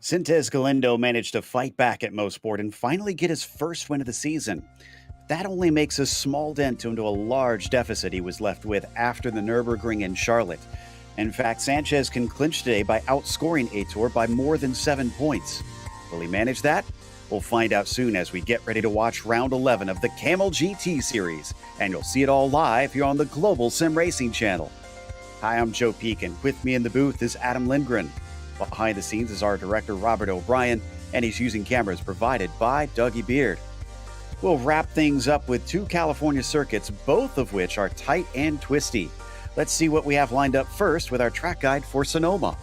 Sintez Galindo managed to fight back at Mosport and finally get his first win of the season. That only makes a small dent into a large deficit he was left with after the Nürburgring in Charlotte. In fact, Sanchez can clinch today by outscoring Aitor by more than 7 points. Will he manage that? We'll find out soon as we get ready to watch round 11 of the Camel GT series, and you'll see it all live here on the Global SimRacing Channel. Hi, I'm Joe Peak, and with me in the booth is Adam Lindgren. Behind the scenes is our director, Robert O'Brien, and he's using cameras provided by Dougie Beard. We'll wrap things up with 2 California circuits, both of which are tight and twisty. Let's see what we have lined up first with our track guide for Sonoma.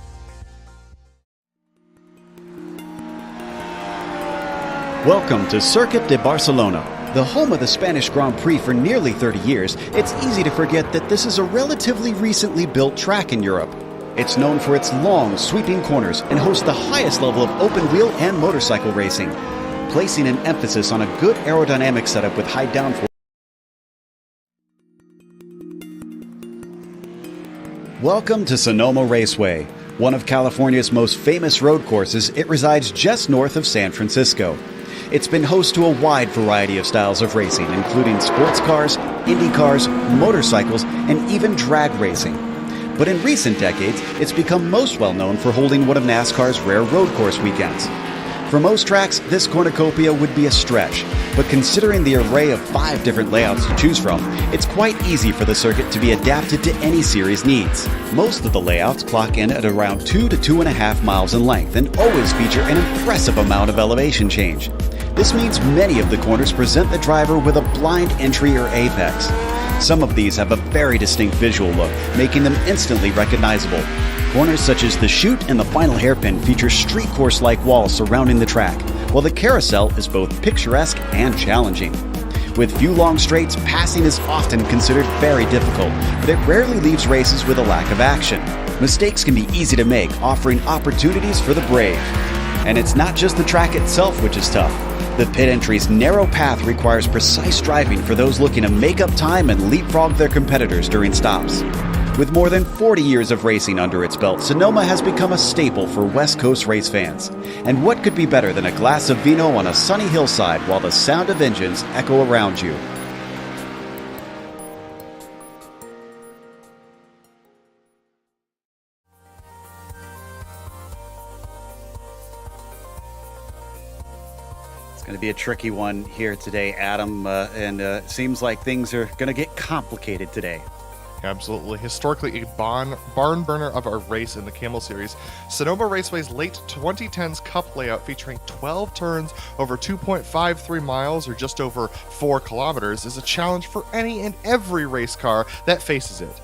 Welcome to Circuit de Barcelona. The home of the Spanish Grand Prix for nearly 30 years, it's easy to forget that this is a relatively recently built track in Europe. It's known for its long, sweeping corners and hosts the highest level of open-wheel and motorcycle racing, placing an emphasis on a good aerodynamic setup with high downforce. Welcome to Sonoma Raceway. One of California's most famous road courses, it resides just north of San Francisco. It's been host to a wide variety of styles of racing, including sports cars, Indy cars, motorcycles, and even drag racing. But in recent decades, it's become most well known for holding one of NASCAR's rare road course weekends. For most tracks, this cornucopia would be a stretch, but considering the array of 5 different layouts to choose from, it's quite easy for the circuit to be adapted to any series needs. Most of the layouts clock in at around 2 to 2.5 miles in length and always feature an impressive amount of elevation change. This means many of the corners present the driver with a blind entry or apex. Some of these have a very distinct visual look, making them instantly recognizable. Corners such as the chute and the final hairpin feature street course-like walls surrounding the track, while the carousel is both picturesque and challenging. With few long straights, passing is often considered very difficult, but it rarely leaves races with a lack of action. Mistakes can be easy to make, offering opportunities for the brave. And it's not just the track itself which is tough. The pit entry's narrow path requires precise driving for those looking to make up time and leapfrog their competitors during stops. With more than 40 years of racing under its belt, Sonoma has become a staple for West Coast race fans. And what could be better than a glass of vino on a sunny hillside while the sound of engines echo around you? Going to be a tricky one here today, Adam, and it seems like things are going to get complicated today. Absolutely. Historically, a barn burner of a race in the Camel Series, Sonoma Raceway's late 2010s Cup layout featuring 12 turns over 2.53 miles or just over 4 kilometers is a challenge for any and every race car that faces it.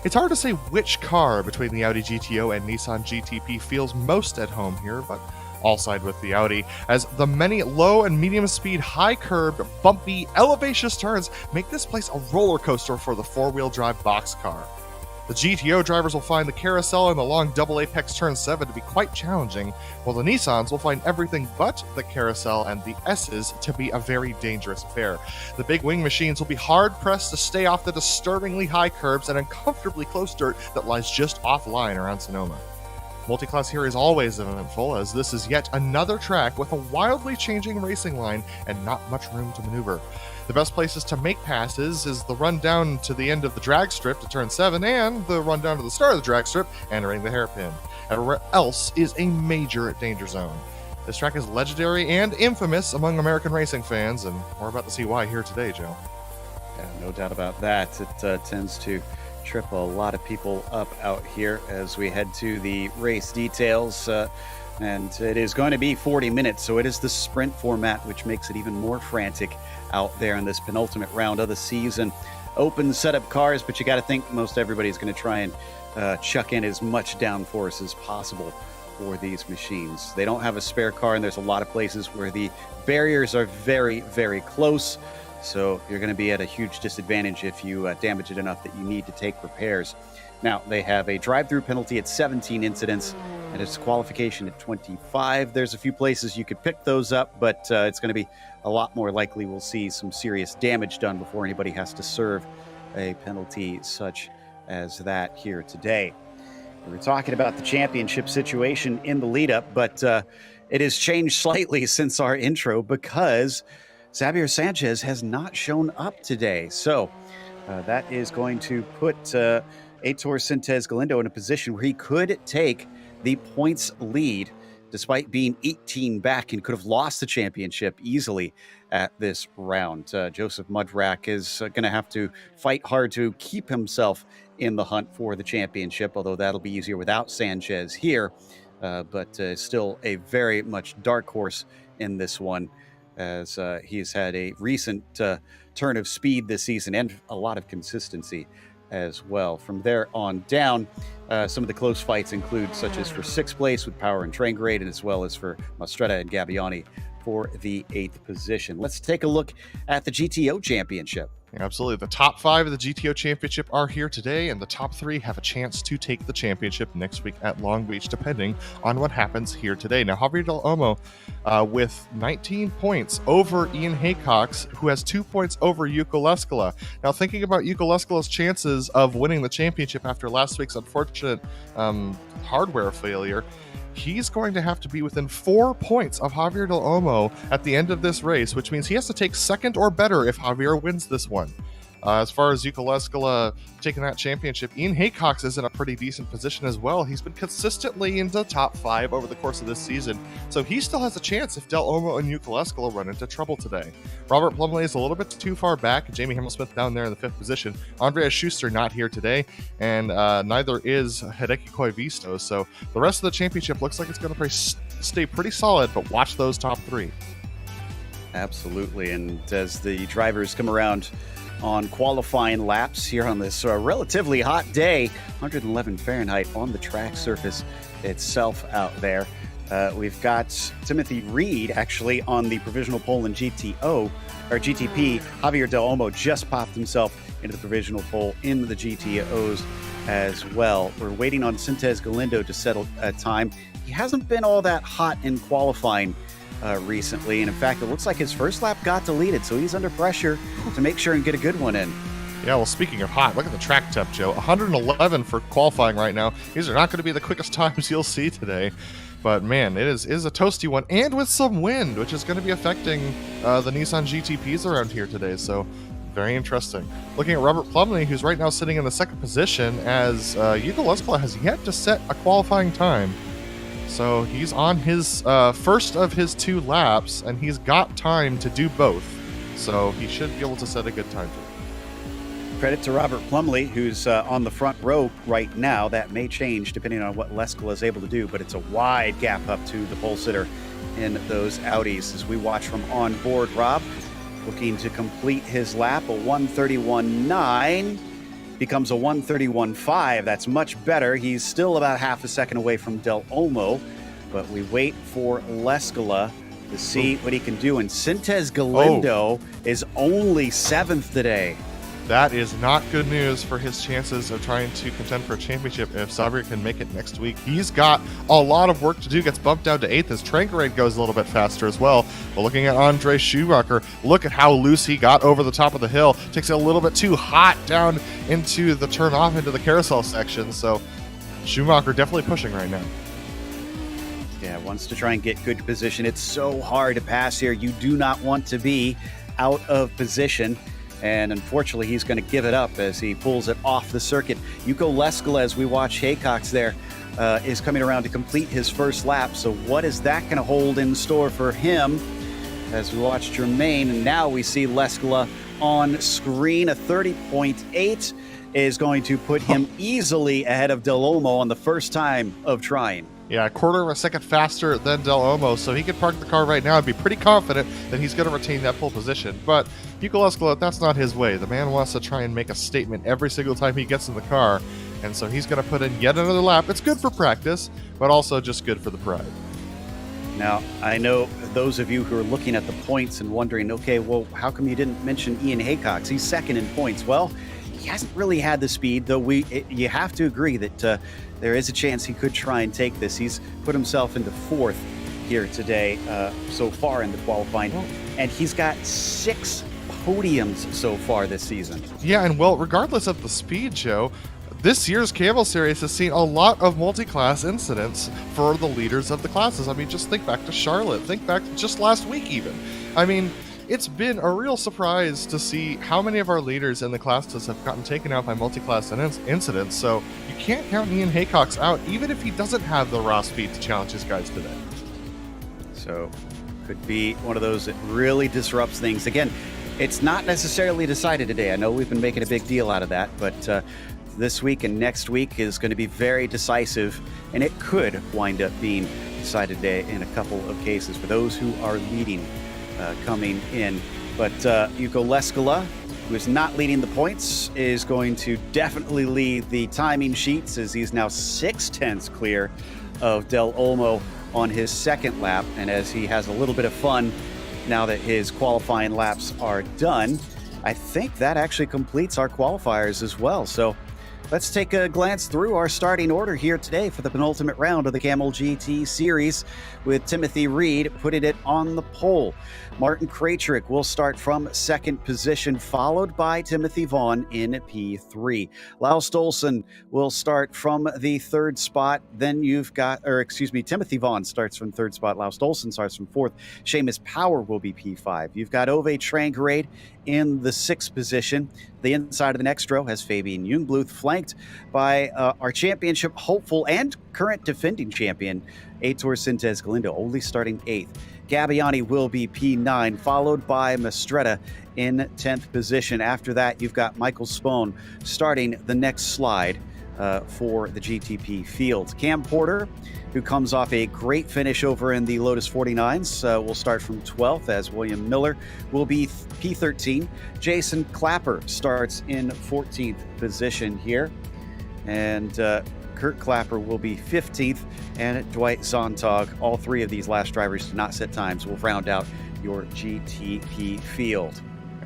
It's hard to say which car between the Audi GTO and Nissan GTP feels most at home here, but I'll side with the Audi, as the many low and medium speed, high curbed, bumpy, elevacious turns make this place a roller coaster for the 4-wheel drive boxcar. The GTO drivers will find the carousel and the long double apex turn 7 to be quite challenging, while the Nissans will find everything but the carousel and the S's to be a very dangerous affair. The big wing machines will be hard pressed to stay off the disturbingly high curbs and uncomfortably close dirt that lies just offline around Sonoma. Multiclass here is always eventful, as this is yet another track with a wildly changing racing line and not much room to maneuver. The best places to make passes is the run down to the end of the drag strip to turn 7 and the run down to the start of the drag strip entering the hairpin. Everywhere else is a major danger zone. This track is legendary and infamous among American racing fans, and we're about to see why here today, Joe. Yeah, no doubt about that. It tends to trip a lot of people up out here as we head to the race details, and it is going to be 40 minutes, so it is the sprint format, which makes it even more frantic out there in this penultimate round of the season. Open setup cars, but you got to think most everybody's going to try and chuck in as much downforce as possible for these machines. They don't have a spare car, and there's a lot of places where the barriers are very, very close. So you're going to be at a huge disadvantage if you damage it enough that you need to take repairs. Now, they have a drive-through penalty at 17 incidents and a disqualification at 25. There's a few places you could pick those up, but it's going to be a lot more likely we'll see some serious damage done before anybody has to serve a penalty such as that here today. We were talking about the championship situation in the lead up, but it has changed slightly since our intro because Xavier Sanchez has not shown up today. So that is going to put Aitor Sintez Galindo in a position where he could take the points lead despite being 18 back and could have lost the championship easily at this round. Joseph Mudrak is going to have to fight hard to keep himself in the hunt for the championship, although that'll be easier without Sanchez here. But still a very much dark horse in this one, as he's had a recent turn of speed this season and a lot of consistency as well. From there on down, some of the close fights include such as for 6th place with Power and Train Grade, and as well as for Mastretta and Gabbiani for the 8th position. Let's take a look at the GTO Championship. Absolutely. The top 5 of the GTO Championship are here today, and the top 3 have a chance to take the championship next week at Long Beach, depending on what happens here today. Now, Javier Del Olmo with 19 points over Ian Haycox, who has 2 points over Yuko Leskala. Now, thinking about Yuko Leskala's chances of winning the championship after last week's unfortunate hardware failure, he's going to have to be within 4 points of Javier Del Olmo at the end of this race, which means he has to take second or better if Javier wins this one. As far as Yuko Leskala taking that championship, Ian Haycox is in a pretty decent position as well. He's been consistently in the top 5 over the course of this season, so he still has a chance if Del Olmo and Yuko Leskala run into trouble today. Robert Plumley is a little bit too far back. Jamie Hamilsmith down there in the 5th position. Andreas Schuster not here today, and neither is Hideki Koivisto. So the rest of the championship looks like it's going to stay pretty solid, but watch those top 3. Absolutely, and as the drivers come around on qualifying laps here on this relatively hot day, 111 Fahrenheit on the track surface itself out there. We've got Timothy Reed actually on the provisional pole in GTP. Javier Del Olmo just popped himself into the provisional pole in the GTOs as well. We're waiting on Sintez Galindo to settle time. He hasn't been all that hot in qualifying recently, and in fact it looks like his first lap got deleted, so he's under pressure to make sure and get a good one in. Yeah, well, speaking of hot, look at the track temp, Joe. 111 for qualifying right now. These are not going to be the quickest times you'll see today, but man, it is a toasty one, and with some wind, which is going to be affecting the Nissan GTPs around here today, so very interesting. Looking at Robert Plumley, who's right now sitting in the 2nd position, as Yuko Leskala has yet to set a qualifying time. So he's on his first of his 2 laps, and he's got time to do both. So he should be able to set a good time for it. Credit to Robert Plumley, who's on the front row right now. That may change depending on what Leskala is able to do, but it's a wide gap up to the pole sitter in those Audis. As we watch from on board, Rob, looking to complete his lap, a 1:31.9. Becomes a 1:31.5. That's much better. He's still about half a second away from Del Olmo, but we wait for Leskala to see what he can do. And Sintez Galindo is only 7th today. That is not good news for his chances of trying to contend for a championship if Xavier can make it next week. He's got a lot of work to do, gets bumped down to 8th as Trangarade goes a little bit faster as well. But looking at Andre Schumacher, look at how loose he got over the top of the hill. Takes it a little bit too hot down into the turn off into the carousel section. So Schumacher definitely pushing right now. Yeah, wants to try and get good position. It's so hard to pass here. You do not want to be out of position. And unfortunately, he's going to give it up as he pulls it off the circuit. Yuko Leskala, as we watch Haycox there, is coming around to complete his first lap. So what is that going to hold in store for him as we watch Jermaine? And now we see Leskala on screen. A 30.8 is going to put him easily ahead of Del Olmo on the first time of trying. Yeah, a quarter of a second faster than Del Olmo, so he could park the car right now and be pretty confident that he's going to retain that pole position. But Yuko Leskala, that's not his way. The man wants to try and make a statement every single time he gets in the car, and so he's going to put in yet another lap. It's good for practice, but also just good for the pride. Now, I know those of you who are looking at the points and wondering, okay, well, how come you didn't mention Ian Haycox? He's 2nd in points. Well, he hasn't really had the speed, though you have to agree that there is a chance he could try and take this. He's put himself into 4th here today so far in the qualifying, and he's got 6 podiums so far this season. Yeah, and well, regardless of the speed, Joe, this year's Camel Series has seen a lot of multi-class incidents for the leaders of the classes. I mean, just think back to Charlotte. Think back to just last week even. I mean, it's been a real surprise to see how many of our leaders in the classes have gotten taken out by multi-class incidents, so you can't count Ian Haycock's out, even if he doesn't have the raw speed to challenge his guys today. So, could be one of those that really disrupts things. Again, it's not necessarily decided today. I know we've been making a big deal out of that, but this week and next week is going to be very decisive, and it could wind up being decided today in a couple of cases for those who are leading coming in. But Yuko Leskala, who is not leading the points, is going to definitely lead the timing sheets, as he's now 6/10 clear of Del Olmo on his second lap. And as he has a little bit of fun now that his qualifying laps are done, I think that actually completes our qualifiers as well. So let's take a glance through our starting order here today for the penultimate round of the Camel GT Series, with Timothy Reed putting it on the pole. Martin Krajcik will start from second position, followed by Timothy Vaughn in P3. Lau Stolson will start from the third spot. Then Timothy Vaughn starts from third spot. Lau Stolson starts from fourth. Seamus Power will be P5. You've got Ove Trangerade in the sixth position. The inside of the next row has Fabian Jungbluth, flanked by our championship hopeful and current defending champion, Heitor Sintes Galindo, only starting 8th. Gabbiani will be P9, followed by Mastretta in 10th position. After that, you've got Michael Spohn starting the next slide for the GTP field. Cam Porter, who comes off a great finish over in the Lotus 49s, will start from 12th, as William Miller will be P13. Jason Clapper starts in 14th position here, and Kurt Clapper will be 15th, and Dwight Zontag. All three of these last drivers to not set times will round out your GTP field.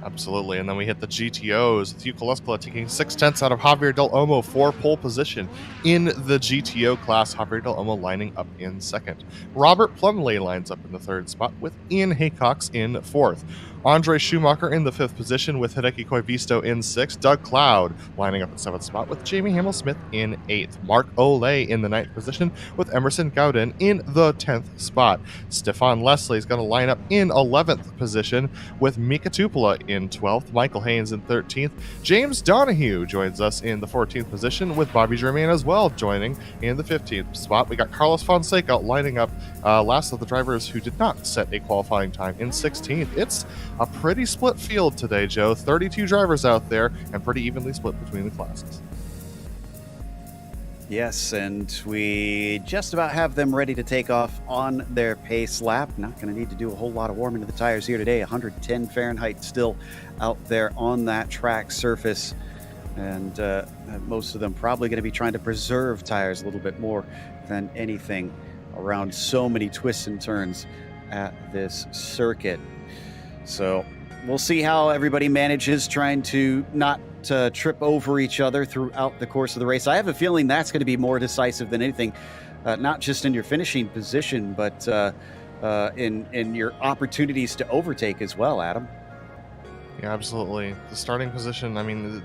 Absolutely, and then we hit the GTOs with Yuko Leskala taking 6/10 out of Javier Del Olmo for pole position in the GTO class. Javier Del Olmo lining up in second. Robert Plumley lines up in the third spot with Ian Haycox in fourth. Andre Schumacher in the fifth position with Hideki Koivisto in sixth. Doug Cloud lining up in seventh spot with Jamie Hamill-Smith in eighth. Mark Olay in the ninth position with Emerson Gaudin in the 10th spot. Stefan Leslie is going to line up in 11th position with Mika Tupola in 12th. Michael Haynes in 13th. James Donahue joins us in the 14th position with Bobby Germain as well joining in the 15th spot. We got Carlos Fonseca lining up last of the drivers who did not set a qualifying time in 16th. It's a pretty split field today, Joe. 32 drivers out there and pretty evenly split between the classes. Yes, and we just about have them ready to take off on their pace lap. Not going to need to do a whole lot of warming of the tires here today. 110 Fahrenheit still out there on that track surface. And most of them probably going to be trying to preserve tires a little bit more than anything around so many twists and turns at this circuit. So we'll see how everybody manages trying to not trip over each other throughout the course of the race. I have a feeling that's going to be more decisive than anything, not just in your finishing position, but in your opportunities to overtake as well, Adam. Yeah, absolutely. The starting position, I mean,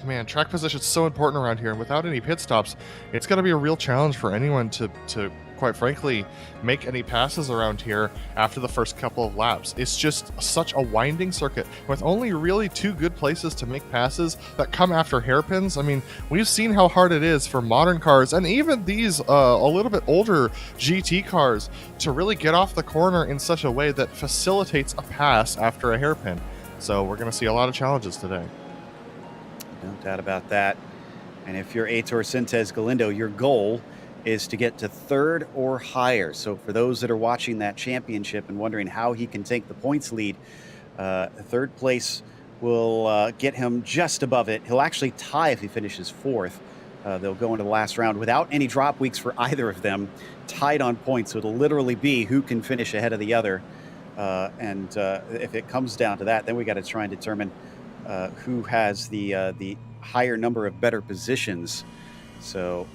man, track position is so important around here, and without any pit stops, it's going to be a real challenge for anyone to quite frankly make any passes around here after the first couple of laps. It's just such a winding circuit with only really two good places to make passes that come after hairpins. I mean, we've seen how hard it is for modern cars and even these a little bit older GT cars to really get off the corner in such a way that facilitates a pass after a hairpin. So we're going to see a lot of challenges today. No doubt about that. And if you're Heitor Sintes Galindo, your goal is to get to third or higher. So for those that are watching that championship and wondering how he can take the points lead, third place will get him just above it. He'll actually tie if he finishes fourth. They'll go into the last round without any drop weeks for either of them, tied on points. So it'll literally be who can finish ahead of the other. And if it comes down to that, then we got to try and determine who has the higher number of better positions. So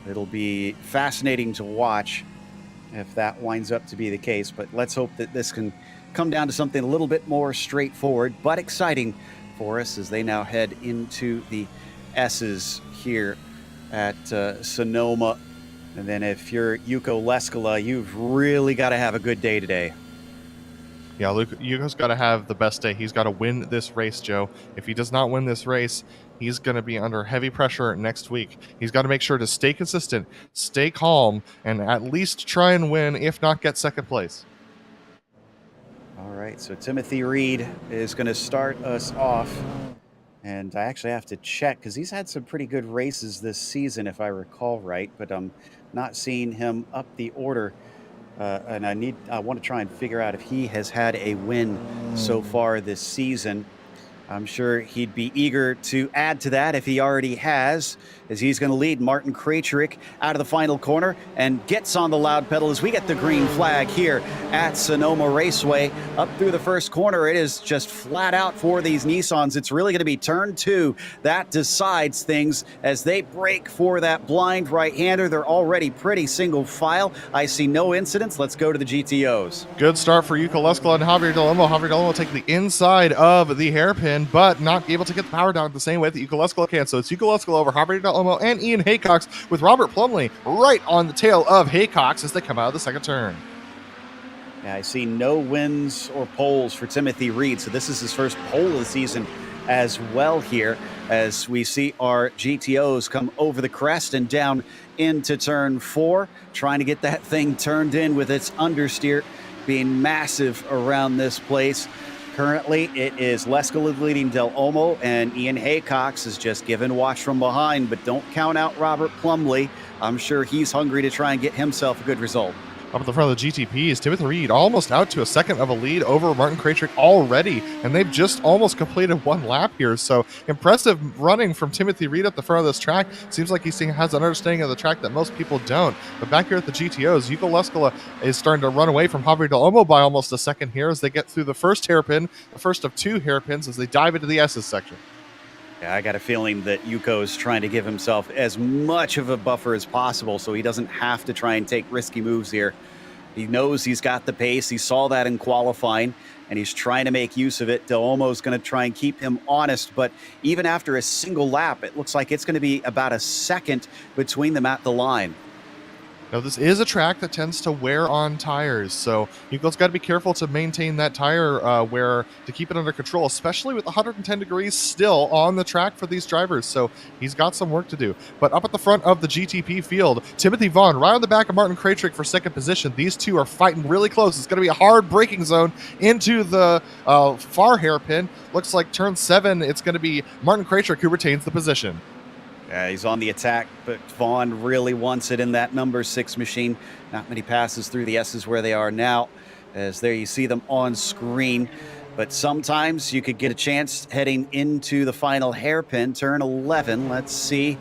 it'll be fascinating to watch if that winds up to be the case. But let's hope that this can come down to something a little bit more straightforward, but exciting for us as they now head into the S's here at Sonoma. And then if you're Yuko Leskola, you've really got to have a good day today. Yeah, Yuko's got to have the best day. He's got to win this race, Joe. If he does not win this race, he's going to be under heavy pressure next week. He's got to make sure to stay consistent, stay calm, and at least try and win, if not get second place. All right, so Timothy Reed is going to start us off. And I actually have to check because he's had some pretty good races this season, if I recall right, but I'm not seeing him up the order. And I want to try and figure out if he has had a win so far this season. I'm sure he'd be eager to add to that if he already has, as he's going to lead Martin Krejcik out of the final corner and gets on the loud pedal as we get the green flag here at Sonoma Raceway. Up through the first corner, it is just flat out for these Nissans. It's really going to be turn 2 that decides things as they break for that blind right-hander. They're already pretty single file. I see no incidents. Let's go to the GTOs. Good start for Yuko Leskola and Javier Del Olmo. Javier Del Olmo take the inside of the hairpin, but not able to get the power down the same way that Yuko Leskola can. So it's Yuko Leskola over Javier Del Olmo and Ian Haycox, with Robert Plumley right on the tail of Haycox as they come out of the second turn. Yeah, I see no wins or poles for Timothy Reed, so this is his first pole of the season as well here, as we see our GTOs come over the crest and down into turn 4, trying to get that thing turned in with its understeer being massive around this place. Currently, it is Leskola leading Del Olmo, and Ian Haycox is just giving watch from behind, but don't count out Robert Plumley. I'm sure he's hungry to try and get himself a good result. Up at the front of the GTPs, Timothy Reed almost out to a second of a lead over Martin Krejcik already, and they've just almost completed one lap here. So impressive running from Timothy Reed at the front of this track. Seems like he has an understanding of the track that most people don't. But back here at the GTOs, Yuko Leskola is starting to run away from Javier Del Olmo by almost a second here as they get through the first hairpin, the first of 2 hairpins, as they dive into the S's section. Yeah, I got a feeling that Yuko is trying to give himself as much of a buffer as possible so he doesn't have to try and take risky moves here. He knows he's got the pace. He saw that in qualifying, and he's trying to make use of it. Del Olmo's going to try and keep him honest, but even after a single lap, it looks like it's going to be about a second between them at the line. Now, this is a track that tends to wear on tires, so Yuko's got to be careful to maintain that tire wear to keep it under control, especially with 110 degrees still on the track for these drivers, so he's got some work to do. But up at the front of the GTP field, Timothy Vaughn right on the back of Martin Krejcik for second position. These two are fighting really close. It's going to be a hard braking zone into the far hairpin. Looks like turn 7, it's going to be Martin Krejcik who retains the position. Yeah, he's on the attack, but Vaughn really wants it in that number 6 machine. Not many passes through the S's where they are now, as there you see them on screen. But sometimes you could get a chance heading into the final hairpin, turn 11. Let's see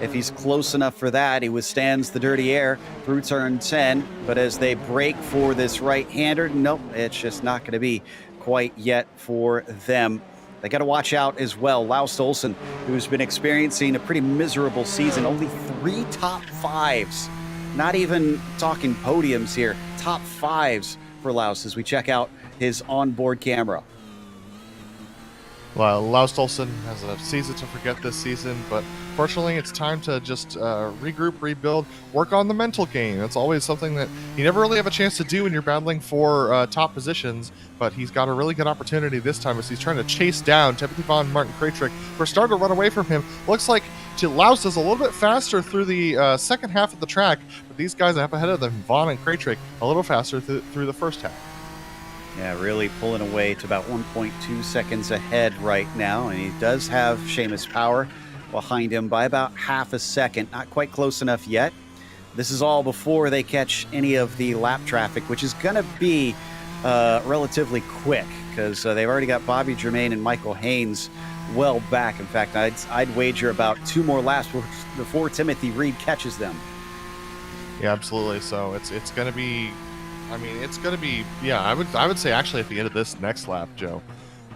if he's close enough for that. He withstands the dirty air through turn 10, but as they break for this right-hander, nope, it's just not going to be quite yet for them. They got to watch out as well. Laus Olsen, who's been experiencing a pretty miserable season, only 3 top 5s. Not even talking podiums here. Top 5s for Laus as we check out his onboard camera. Well, Laus Olsen has a season to forget this season, but fortunately it's time to just regroup, rebuild, work on the mental game. That's always something that you never really have a chance to do when you're battling for top positions, but he's got a really good opportunity this time as he's trying to chase down Timothy Vaughn and Martin Krejcik, who are starting to run away from him. Looks like Laus is a little bit faster through the second half of the track, but these guys up ahead of them, Vaughn and Krejcik, a little faster through the first half. Yeah, really pulling away to about 1.2 seconds ahead right now, and he does have Seamus Power behind him by about half a second. Not quite close enough yet. This is all before they catch any of the lap traffic, which is going to be relatively quick because they've already got Bobby Germain and Michael Haynes well back. In fact, I'd wager about 2 more laps before Timothy Reed catches them. Yeah, absolutely. So it's going to be... I mean, it's going to be, yeah, I would say actually at the end of this next lap, Joe,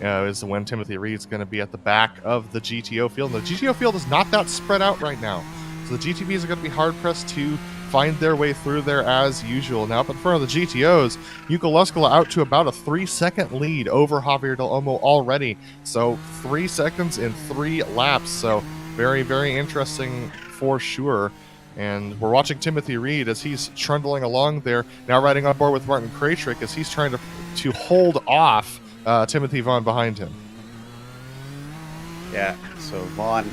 is when Timothy Reed's going to be at the back of the GTO field. And the GTO field is not that spread out right now. So the GTPs are going to be hard-pressed to find their way through there as usual. Now up in front of the GTOs, Yuko Leskola out to about a 3-second lead over Javier Del Olmo already. So 3 seconds in 3 laps. So Very, very interesting for sure. And we're watching Timothy Reed as he's trundling along there, now riding on board with Martin Kraytrick as he's trying to hold off Timothy Vaughn behind him. Yeah, so Vaughn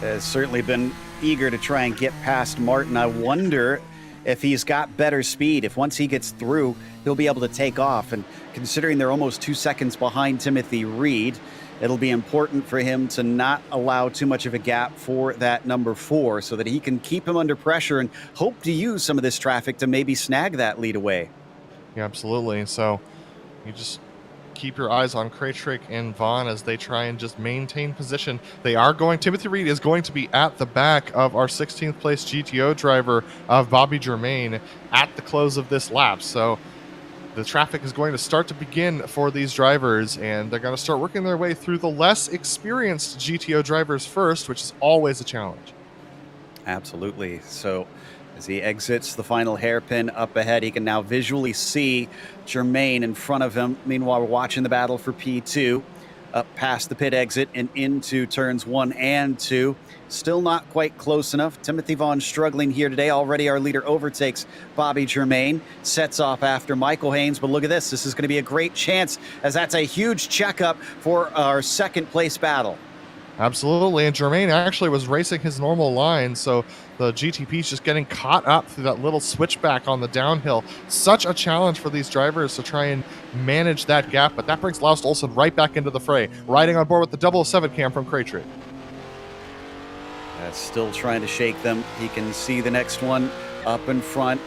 has certainly been eager to try and get past Martin. I wonder if he's got better speed, if once he gets through, he'll be able to take off. And considering they're almost 2 seconds behind Timothy Reed, it'll be important for him to not allow too much of a gap for that number 4 so that he can keep him under pressure and hope to use some of this traffic to maybe snag that lead away. Yeah, absolutely. So you just keep your eyes on Kraytrick and Vaughn as they try and just maintain position. Timothy Reed is going to be at the back of our 16th place GTO driver of Bobby Germain at the close of this lap. So the traffic is going to start to begin for these drivers, and they're going to start working their way through the less experienced GTO drivers first, which is always a challenge. Absolutely. So as he exits the final hairpin up ahead, he can now visually see Germain in front of him. Meanwhile, we're watching the battle for P2 up past the pit exit and into turns 1 and 2. Still not quite close enough. Timothy Vaughn struggling here today. Already our leader overtakes Bobby Germain, sets off after Michael Haynes. But look at this. This is going to be a great chance, as that's a huge checkup for our second place battle. Absolutely, and Germain actually was racing his normal line, so the GTP's just getting caught up through that little switchback on the downhill. Such a challenge for these drivers to try and manage that gap, but that brings Laust Olsen right back into the fray, riding on board with the 007 cam from Kraytrick. Still trying to shake them. He can see the next one up in front.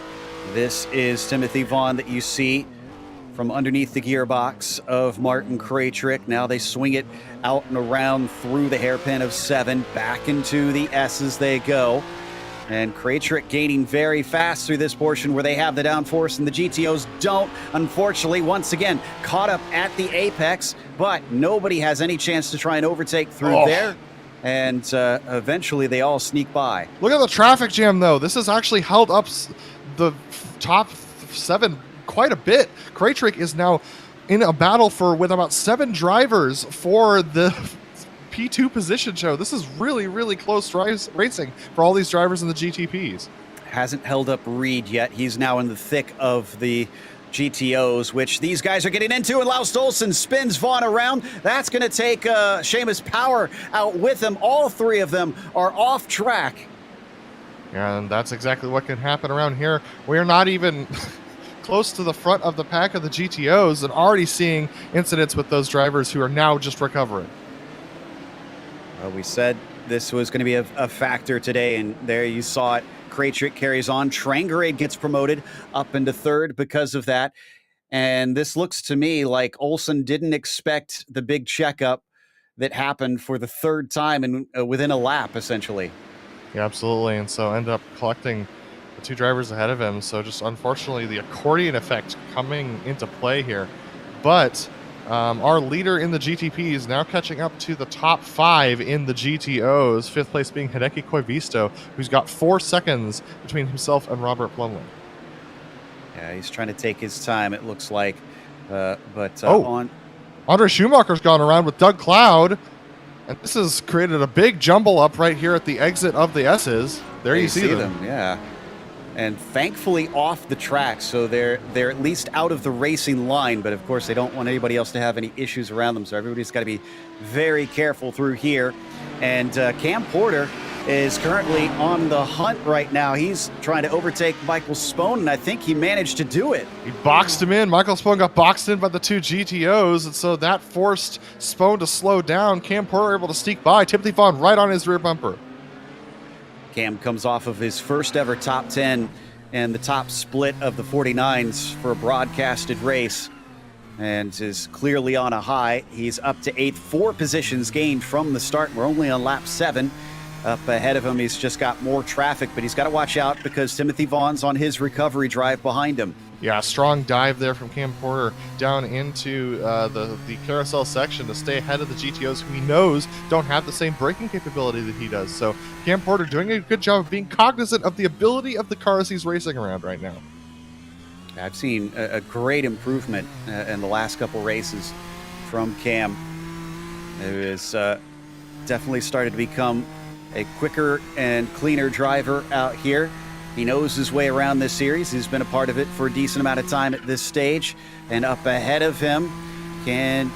This is Timothy Vaughn that you see from underneath the gearbox of Martin Kraytrick. Now they swing it out and around through the hairpin of 7, back into the S's they go. And Kraytrick gaining very fast through this portion where they have the downforce and the GTOs don't. Unfortunately, once again, caught up at the apex, but nobody has any chance to try and overtake through there. And eventually they all sneak by. Look at the traffic jam, though. This has actually held up the top 7 quite a bit. Kraytrick is now in a battle with about 7 drivers for the P2 position show. This is really, really close racing for all these drivers in the GTPs. Hasn't held up Reed yet. He's now in the thick of the GTOs, which these guys are getting into, and Laust Olsen spins Vaughn around. That's going to take Seamus Power out with him. All 3 of them are off track. And that's exactly what can happen around here. We're not even close to the front of the pack of the GTOs and already seeing incidents with those drivers who are now just recovering. Well, we said this was going to be a factor today, and there you saw it. Kraytrick carries on. Trangarade gets promoted up into 3rd because of that. And this looks to me like Olsen didn't expect the big checkup that happened for the 3rd time and within a lap, essentially. Yeah, absolutely. And so end up collecting the 2 drivers ahead of him. So just unfortunately the accordion effect coming into play here. But our leader in the GTP is now catching up to the top 5 in the GTOs, 5th place being Hideki Koivisto, who's got 4 seconds between himself and Robert Plumley. Yeah, he's trying to take his time, it looks like. Andre Schumacher's gone around with Doug Cloud, and this has created a big jumble up right here at the exit of the S's. There you see them. Yeah. And thankfully off the track, so they're at least out of the racing line, but of course they don't want anybody else to have any issues around them, so everybody's got to be very careful through here. And Cam Porter is currently on the hunt right now. He's trying to overtake Michael Spohn, and I think he managed to do it. He boxed him in. Michael Spohn got boxed in by the 2 GTOs, and so that forced Spohn to slow down. Cam Porter able to sneak by. Timothy Vaughn right on his rear bumper. Cam comes off of his first ever top 10 and the top split of the 49s for a broadcasted race, and is clearly on a high. He's up to 8th, 4 positions gained from the start. We're only on lap 7. Up ahead of him, he's just got more traffic, but he's got to watch out because Timothy Vaughn's on his recovery drive behind him. Yeah, strong dive there from Cam Porter down into the carousel section to stay ahead of the GTOs, who he knows don't have the same braking capability that he does. So Cam Porter doing a good job of being cognizant of the ability of the cars he's racing around right now. I've seen a great improvement in the last couple races from Cam. It is definitely started to become a quicker and cleaner driver out here. He knows his way around this series. He's been a part of it for a decent amount of time at this stage. And up ahead of him, can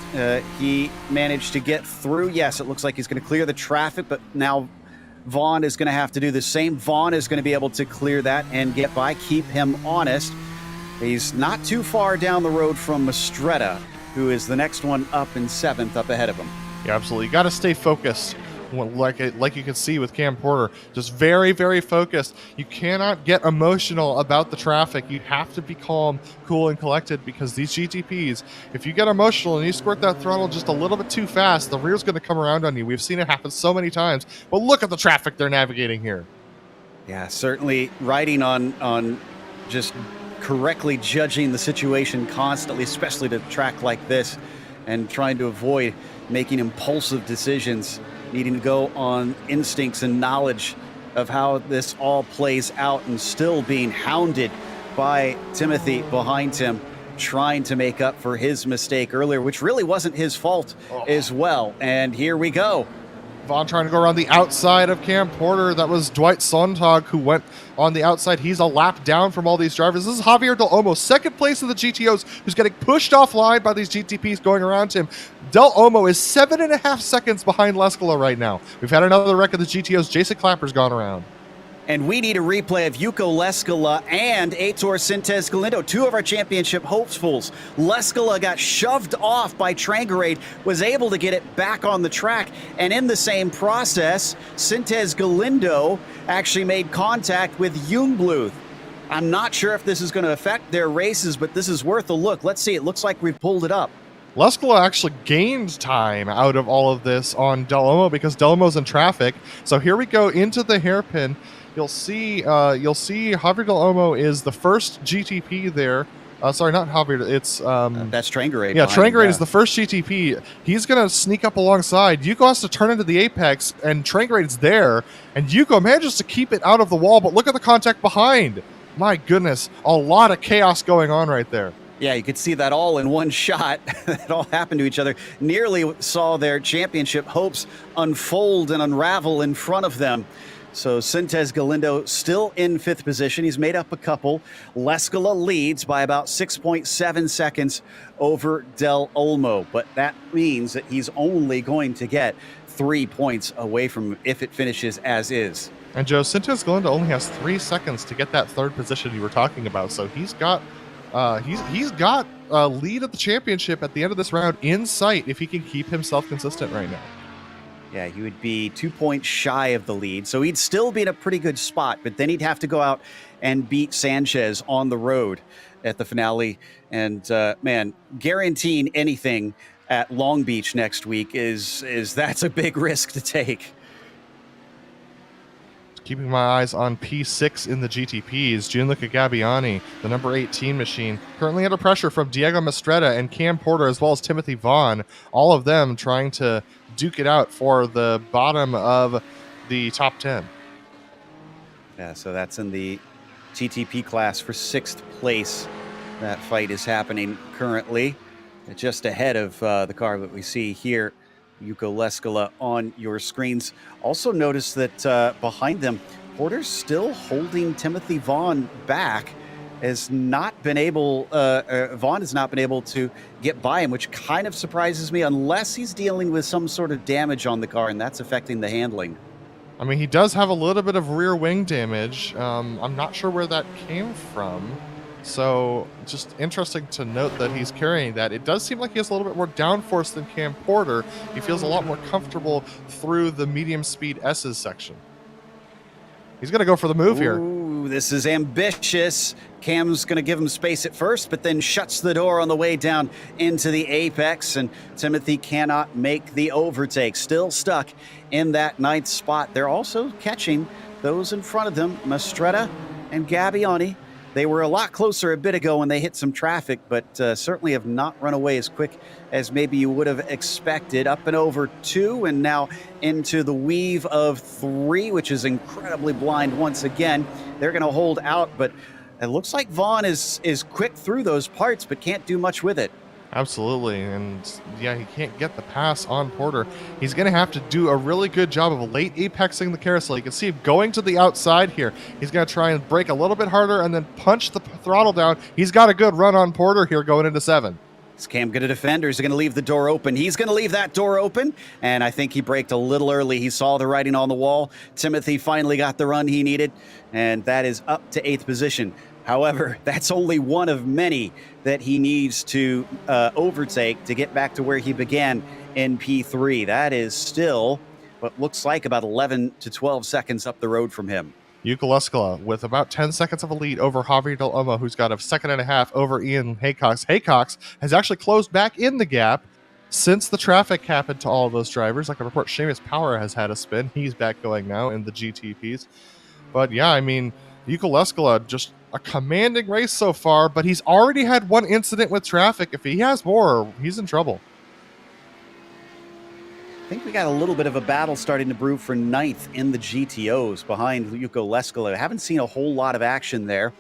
he manage to get through? Yes, it looks like he's going to clear the traffic, but now Vaughn is going to have to do the same. Vaughn is going to be able to clear that and get by, keep him honest. He's not too far down the road from Mastretta, who is the next one up in 7th up ahead of him. Yeah, absolutely. You got to stay focused. Like you can see with Cam Porter, just very, very focused. You cannot get emotional about the traffic. You have to be calm, cool, and collected, because these GTPs, if you get emotional and you squirt that throttle just a little bit too fast, the rear's going to come around on you. We've seen it happen so many times. But look at the traffic they're navigating here. Yeah, certainly riding on just correctly judging the situation constantly, especially to a track like this, and trying to avoid making impulsive decisions, needing to go on instincts and knowledge of how this all plays out, and still being hounded by Timothy behind him, trying to make up for his mistake earlier, which really wasn't his fault as well. And here we go. Vaughn trying to go around the outside of Cam Porter. That was Dwight Sontag who went on the outside. He's a lap down from all these drivers. This is Javier Del Olmo, second place in the GTOs, who's getting pushed offline by these GTPs going around him. Del Olmo is 7.5 seconds behind Lescala right now. We've had another wreck of the GTOs. Jason Clapper's gone around. And we need a replay of Yuko Lescala and Aitor Sintez Galindo, two of our championship hopefuls. Lescala got shoved off by Trangarade, was able to get it back on the track, and in the same process, Sintez Galindo actually made contact with Jungbluth. I'm not sure if this is going to affect their races, but this is worth a look. Let's see. It looks like we've pulled it up. Lescala actually gained time out of all of this on Del Olmo because Del Olmo's in traffic. So here we go into the hairpin. You'll see Javier Del Olmo is the first GTP there. Sorry, not Javier. It's that's Trangarade. Yeah, Trangarade is the first GTP. He's gonna sneak up alongside. Yuko has to turn into the apex, and Trangarade's there, and Yuko manages to keep it out of the wall. But look at the contact behind. My goodness, a lot of chaos going on right there. Yeah, you could see that all in one shot. It all happened to each other. Nearly saw their championship hopes unfold and unravel in front of them. So Sintez Galindo still in 5th position. He's made up a couple. Lescala leads by about 6.7 seconds over Del Olmo. But that means that he's only going to get 3 points away from him if it finishes as is. And Joe, Sintez Galindo only has 3 seconds to get that 3rd position you were talking about. So he's got a lead at the championship at the end of this round in sight if he can keep himself consistent right now. Yeah, he would be 2 points shy of the lead, so he'd still be in a pretty good spot, but then he'd have to go out and beat Sanchez on the road at the finale. And man, guaranteeing anything at Long Beach next week that's a big risk to take. Keeping my eyes on P6 in the GTPs, Gianluca Gabbiani, the number 18 machine, currently under pressure from Diego Mastretta and Cam Porter, as well as Timothy Vaughn, all of them trying to duke it out for the bottom of the top 10. Yeah, so that's in the GTP class for 6th place. That fight is happening currently just ahead of the car that we see here. Yuko Lescala on your screens. Also notice that behind them, Porter's still holding Timothy Vaughn back. Vaughn has not been able to get by him, which kind of surprises me, unless he's dealing with some sort of damage on the car, and that's affecting the handling. I mean, he does have a little bit of rear wing damage. I'm not sure where that came from. So just interesting to note that he's carrying that. It does seem like he has a little bit more downforce than Cam Porter. He feels a lot more comfortable through the medium speed S's section. He's going to go for the move here. Ooh, this is ambitious. Cam's going to give him space at first, but then shuts the door on the way down into the apex, and Timothy cannot make the overtake. Still stuck in that 9th spot. They're also catching those in front of them, Mastretta and Gabbiani. They were a lot closer a bit ago when they hit some traffic, but certainly have not run away as quick as maybe you would have expected. Up and over 2, and now into the weave of 3, which is incredibly blind once again. They're going to hold out, but it looks like Vaughn is quick through those parts, but can't do much with it. Absolutely, and yeah, he can't get the pass on Porter. He's going to have to do a really good job of late apexing the carousel. You can see him going to the outside here. He's going to try and brake a little bit harder and then punch the throttle down. He's got a good run on Porter here going into 7. Is Cam going to defend, or is he going to leave the door open? He's going to leave that door open, and I think he braked a little early. He saw the writing on the wall. Timothy finally got the run he needed, and that is up to 8th position. However, that's only one of many that he needs to overtake to get back to where he began in P3. That is still what looks like about 11 to 12 seconds up the road from him. Yuka Leskala with about 10 seconds of a lead over Javier Del Omo, who's got a second and a half over Ian Haycox. Haycox has actually closed back in the gap since the traffic happened to all of those drivers. I can report Seamus Power has had a spin. He's back going now in the GTPs. But yeah, I mean, Yuka Leskala, just a commanding race so far, but he's already had one incident with traffic. If he has more, he's in trouble. I think we got a little bit of a battle starting to brew for 9th in the GTOs behind Yuko Leskala. Haven't seen a whole lot of action there,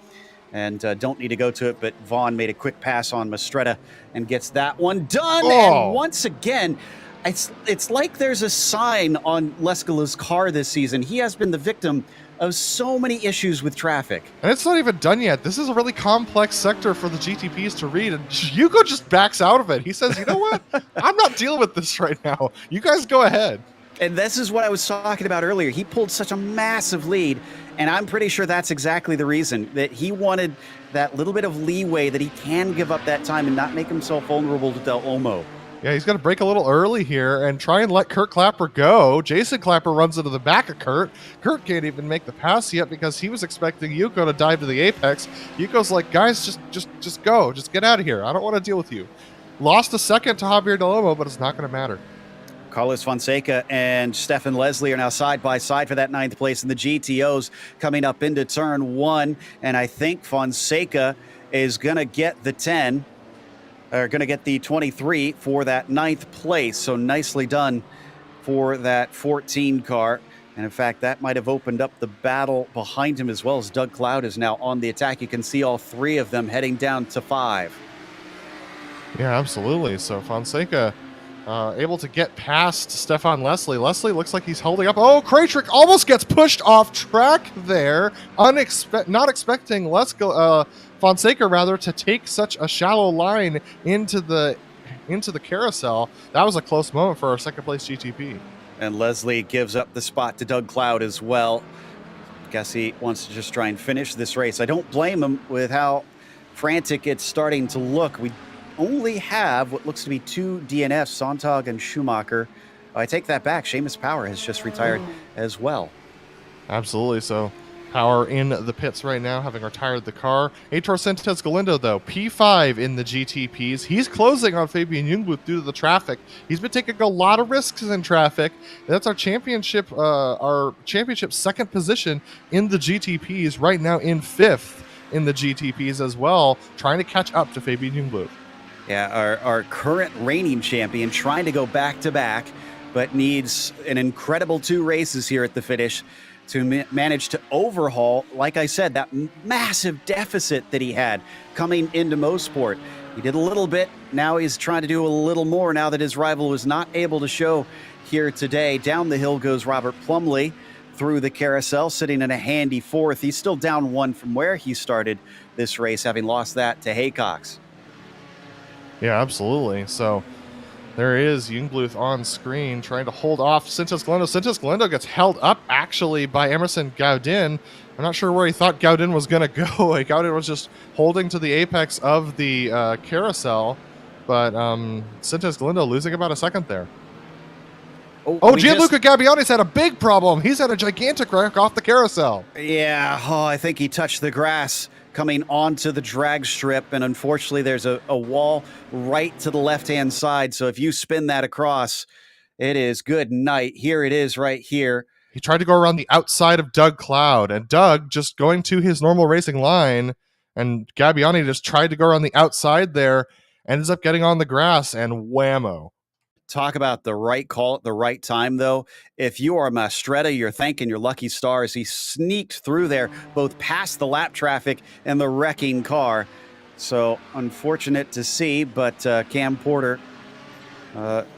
and don't need to go to it, but Vaughn made a quick pass on Mastretta and gets that one done. Oh. And once again, it's like there's a sign on Leskala's car this season. He has been the victim of so many issues with traffic. And it's not even done yet. This is a really complex sector for the GTPs to read, and Yuko just backs out of it. He says, you know what? I'm not dealing with this right now. You guys go ahead. And this is what I was talking about earlier. He pulled such a massive lead, and I'm pretty sure that's exactly the reason, that he wanted that little bit of leeway that he can give up that time and not make himself vulnerable to Del Olmo. Yeah, he's going to break a little early here and try and let Kurt Clapper go. Jason Clapper runs into the back of Kurt. Kurt can't even make the pass yet because he was expecting Yuko to dive to the apex. Yuko's like, guys, just go. Just get out of here. I don't want to deal with you. Lost a second to Javier Del Olmo, but it's not going to matter. Carlos Fonseca and Stefan Leslie are now side by side for that 9th place in the GTOs coming up into turn 1. And I think Fonseca is going to get the 10. Are going to get the 23 for that 9th place. So nicely done for that 14 car. And in fact, that might have opened up the battle behind him as well, as Doug Cloud is now on the attack. You can see all 3 of them heading down to 5. Yeah, absolutely. So Fonseca able to get past Stefan Leslie. Leslie looks like he's holding up. Oh, Kraytrick almost gets pushed off track there. Not expecting Fonseca rather to take such a shallow line into the carousel. That was a close moment for our second place GTP. And Leslie gives up the spot to Doug Cloud as well. Guess he wants to just try and finish this race. I don't blame him with how frantic it's starting to look. We only have what looks to be 2 DNFs, Sontag and Schumacher. I take that back. Seamus Power has just retired as well. Absolutely. So Power in the pits right now, having retired the car. Heitor Sanchez Galindo, though, P5 in the GTPs. He's closing on Fabian Jungbluth due to the traffic. He's been taking a lot of risks in traffic. That's our championship second position in the GTPs, right now in 5th in the GTPs as well, trying to catch up to Fabian Jungbluth. Yeah, our current reigning champion trying to go back-to-back, but needs an incredible 2 races here at the finish to manage to overhaul, like I said, that massive deficit that he had coming into Mosport. He did a little bit. Now he's trying to do a little more now that his rival was not able to show here today. Down the hill goes Robert Plumley through the carousel, sitting in a handy 4th. He's still down 1 from where he started this race, having lost that to Haycox. Yeah, absolutely. So there is Jungbluth on screen trying to hold off Sanchez Galindo. Sanchez Galindo gets held up actually by Emerson Gaudin. I'm not sure where he thought Gaudin was going to go. Gaudin was just holding to the apex of the carousel, but Sanchez Galindo losing about a second there. Gianluca Gabbiani's had a big problem. He's had a gigantic wreck off the carousel. Yeah, I think he touched the grass coming onto the drag strip, and unfortunately there's a wall right to the left-hand side, so if you spin that across, it is good night. Here it is right here. He tried to go around the outside of Doug Cloud, and Doug just going to his normal racing line, and Gabbiani just tried to go around the outside there, ends up getting on the grass, and whammo. Talk about the right call at the right time, though. If you are Mastretta, you're thanking your lucky stars. He sneaked through there, both past the lap traffic and the wrecking car. So unfortunate to see, but Cam Porter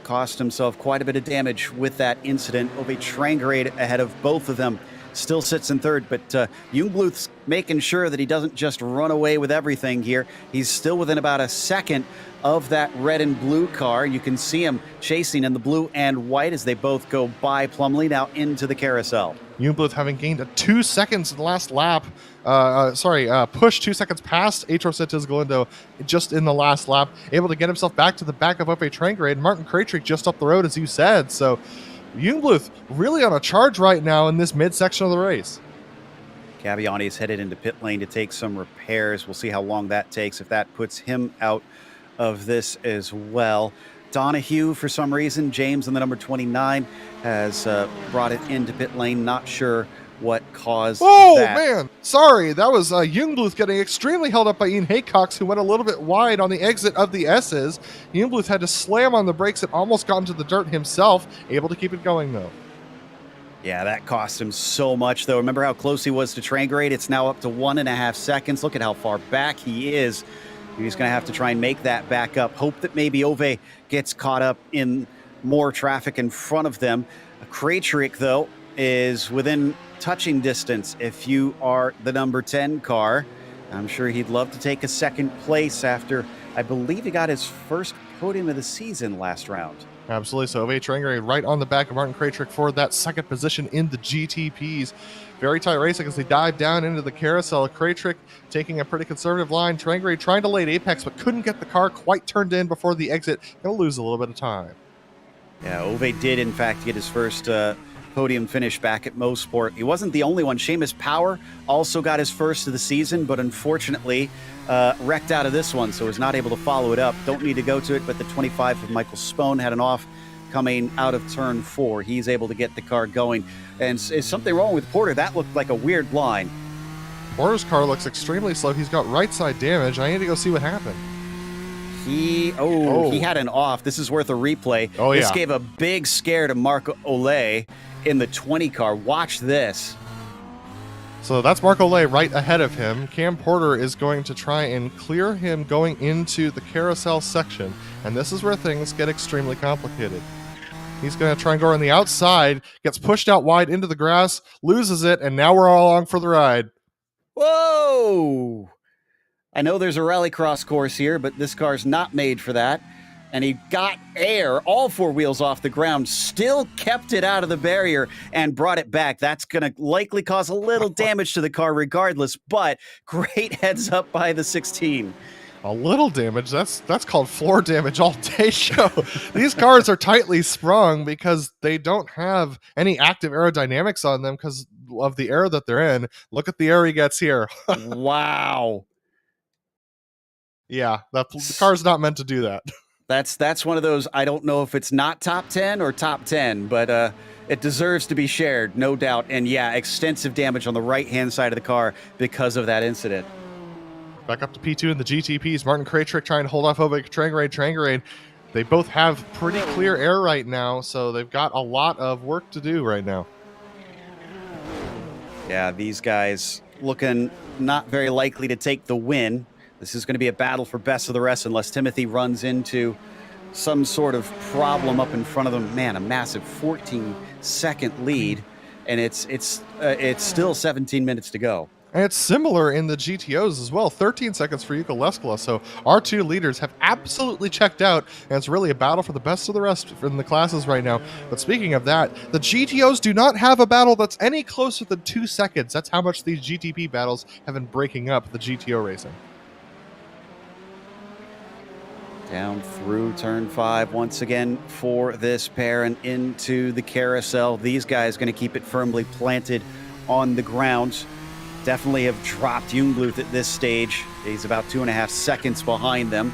cost himself quite a bit of damage with that incident. Ove Trangrade ahead of both of them still sits in third, but Jungbluth's making sure that he doesn't just run away with everything here. He's still within about a second of that red and blue car. You can see him chasing in the blue and white as they both go by Plumley now into the carousel. Jungbluth having gained 2 seconds in the last lap, push 2 seconds past Atrocitus Galindo just in the last lap, able to get himself back to the back of Ove Trangrade. Martin Krejcik just up the road, as you said. So Jungbluth really on a charge right now in this midsection of the race. Gabbiani is headed into pit lane to take some repairs. We'll see how long that takes, if that puts him out of this as well. Donahue, for some reason, James in the number 29, has brought it into pit lane. Not sure what caused that. Oh, man. Sorry. That was Jungbluth getting extremely held up by Ian Haycox, who went a little bit wide on the exit of the S's. Jungbluth had to slam on the brakes and almost got into the dirt himself, able to keep it going, though. Yeah, that cost him so much, though. Remember how close he was to Trangrade? It's now up to 1.5 seconds. Look at how far back he is. He's going to have to try and make that back up. Hope that maybe Ove gets caught up in more traffic in front of them. Krejcik, though, is within touching distance. If you are the number 10 car, I'm sure he'd love to take a second place after, I believe he got his first podium of the season last round. Absolutely. So Ove Trangrade right on the back of Martin Krejcik for that second position in the GTPs. Very tight racing as they dive down into the carousel. Krejcik taking a pretty conservative line. Trangrade trying to late apex, but couldn't get the car quite turned in before the exit. Going to lose a little bit of time. Yeah, Ove did, in fact, get his first podium finish back at Mosport. He wasn't the only one. Seamus Power also got his first of the season, but unfortunately wrecked out of this one, so was not able to follow it up. Don't need to go to it, but the 25 of Michael Spohn had an off coming out of turn 4. He's able to get the car going. And is something wrong with Porter? That looked like a weird line. Porter's car looks extremely slow. He's got right side damage. I need to go see what happened. He had an off. This is worth a replay. Oh, yeah. This gave a big scare to Marco Olay in the 20 car. Watch this. So that's Marco Lay right ahead of him. Cam Porter is going to try and clear him going into the carousel section. And this is where things get extremely complicated. He's going to try and go on the outside, gets pushed out wide into the grass, loses it, and now we're all along for the ride. Whoa! I know there's a rallycross course here, but this car's not made for that. And he got air, all 4 wheels off the ground, still kept it out of the barrier and brought it back. That's going to likely cause a little damage to the car regardless, but great heads up by the 16. A little damage? That's called floor damage all day show. These cars are tightly sprung because they don't have any active aerodynamics on them because of the air that they're in. Look at the air he gets here. Wow. Yeah, the car's not meant to do that. That's one of those, I don't know if it's not top 10 or top 10, but it deserves to be shared, no doubt. And yeah, extensive damage on the right-hand side of the car because of that incident. Back up to P2 in the GTPs. Martin Krejcik trying to hold off Ove Trangrade. They both have pretty clear air right now, so they've got a lot of work to do right now. Yeah, these guys looking not very likely to take the win. This is going to be a battle for best of the rest unless Timothy runs into some sort of problem up in front of them. Man, a massive 14-second lead, and it's still 17 minutes to go. And it's similar in the GTOs as well. 13 seconds for Yuka Leskala. So our 2 leaders have absolutely checked out, and it's really a battle for the best of the rest in the classes right now. But speaking of that, the GTOs do not have a battle that's any closer than 2 seconds. That's how much these GTP battles have been breaking up the GTO racing. Down through turn 5 once again for this pair and into the carousel. These guys going to keep it firmly planted on the ground. Definitely have dropped Jungbluth at this stage. He's about 2.5 seconds behind them.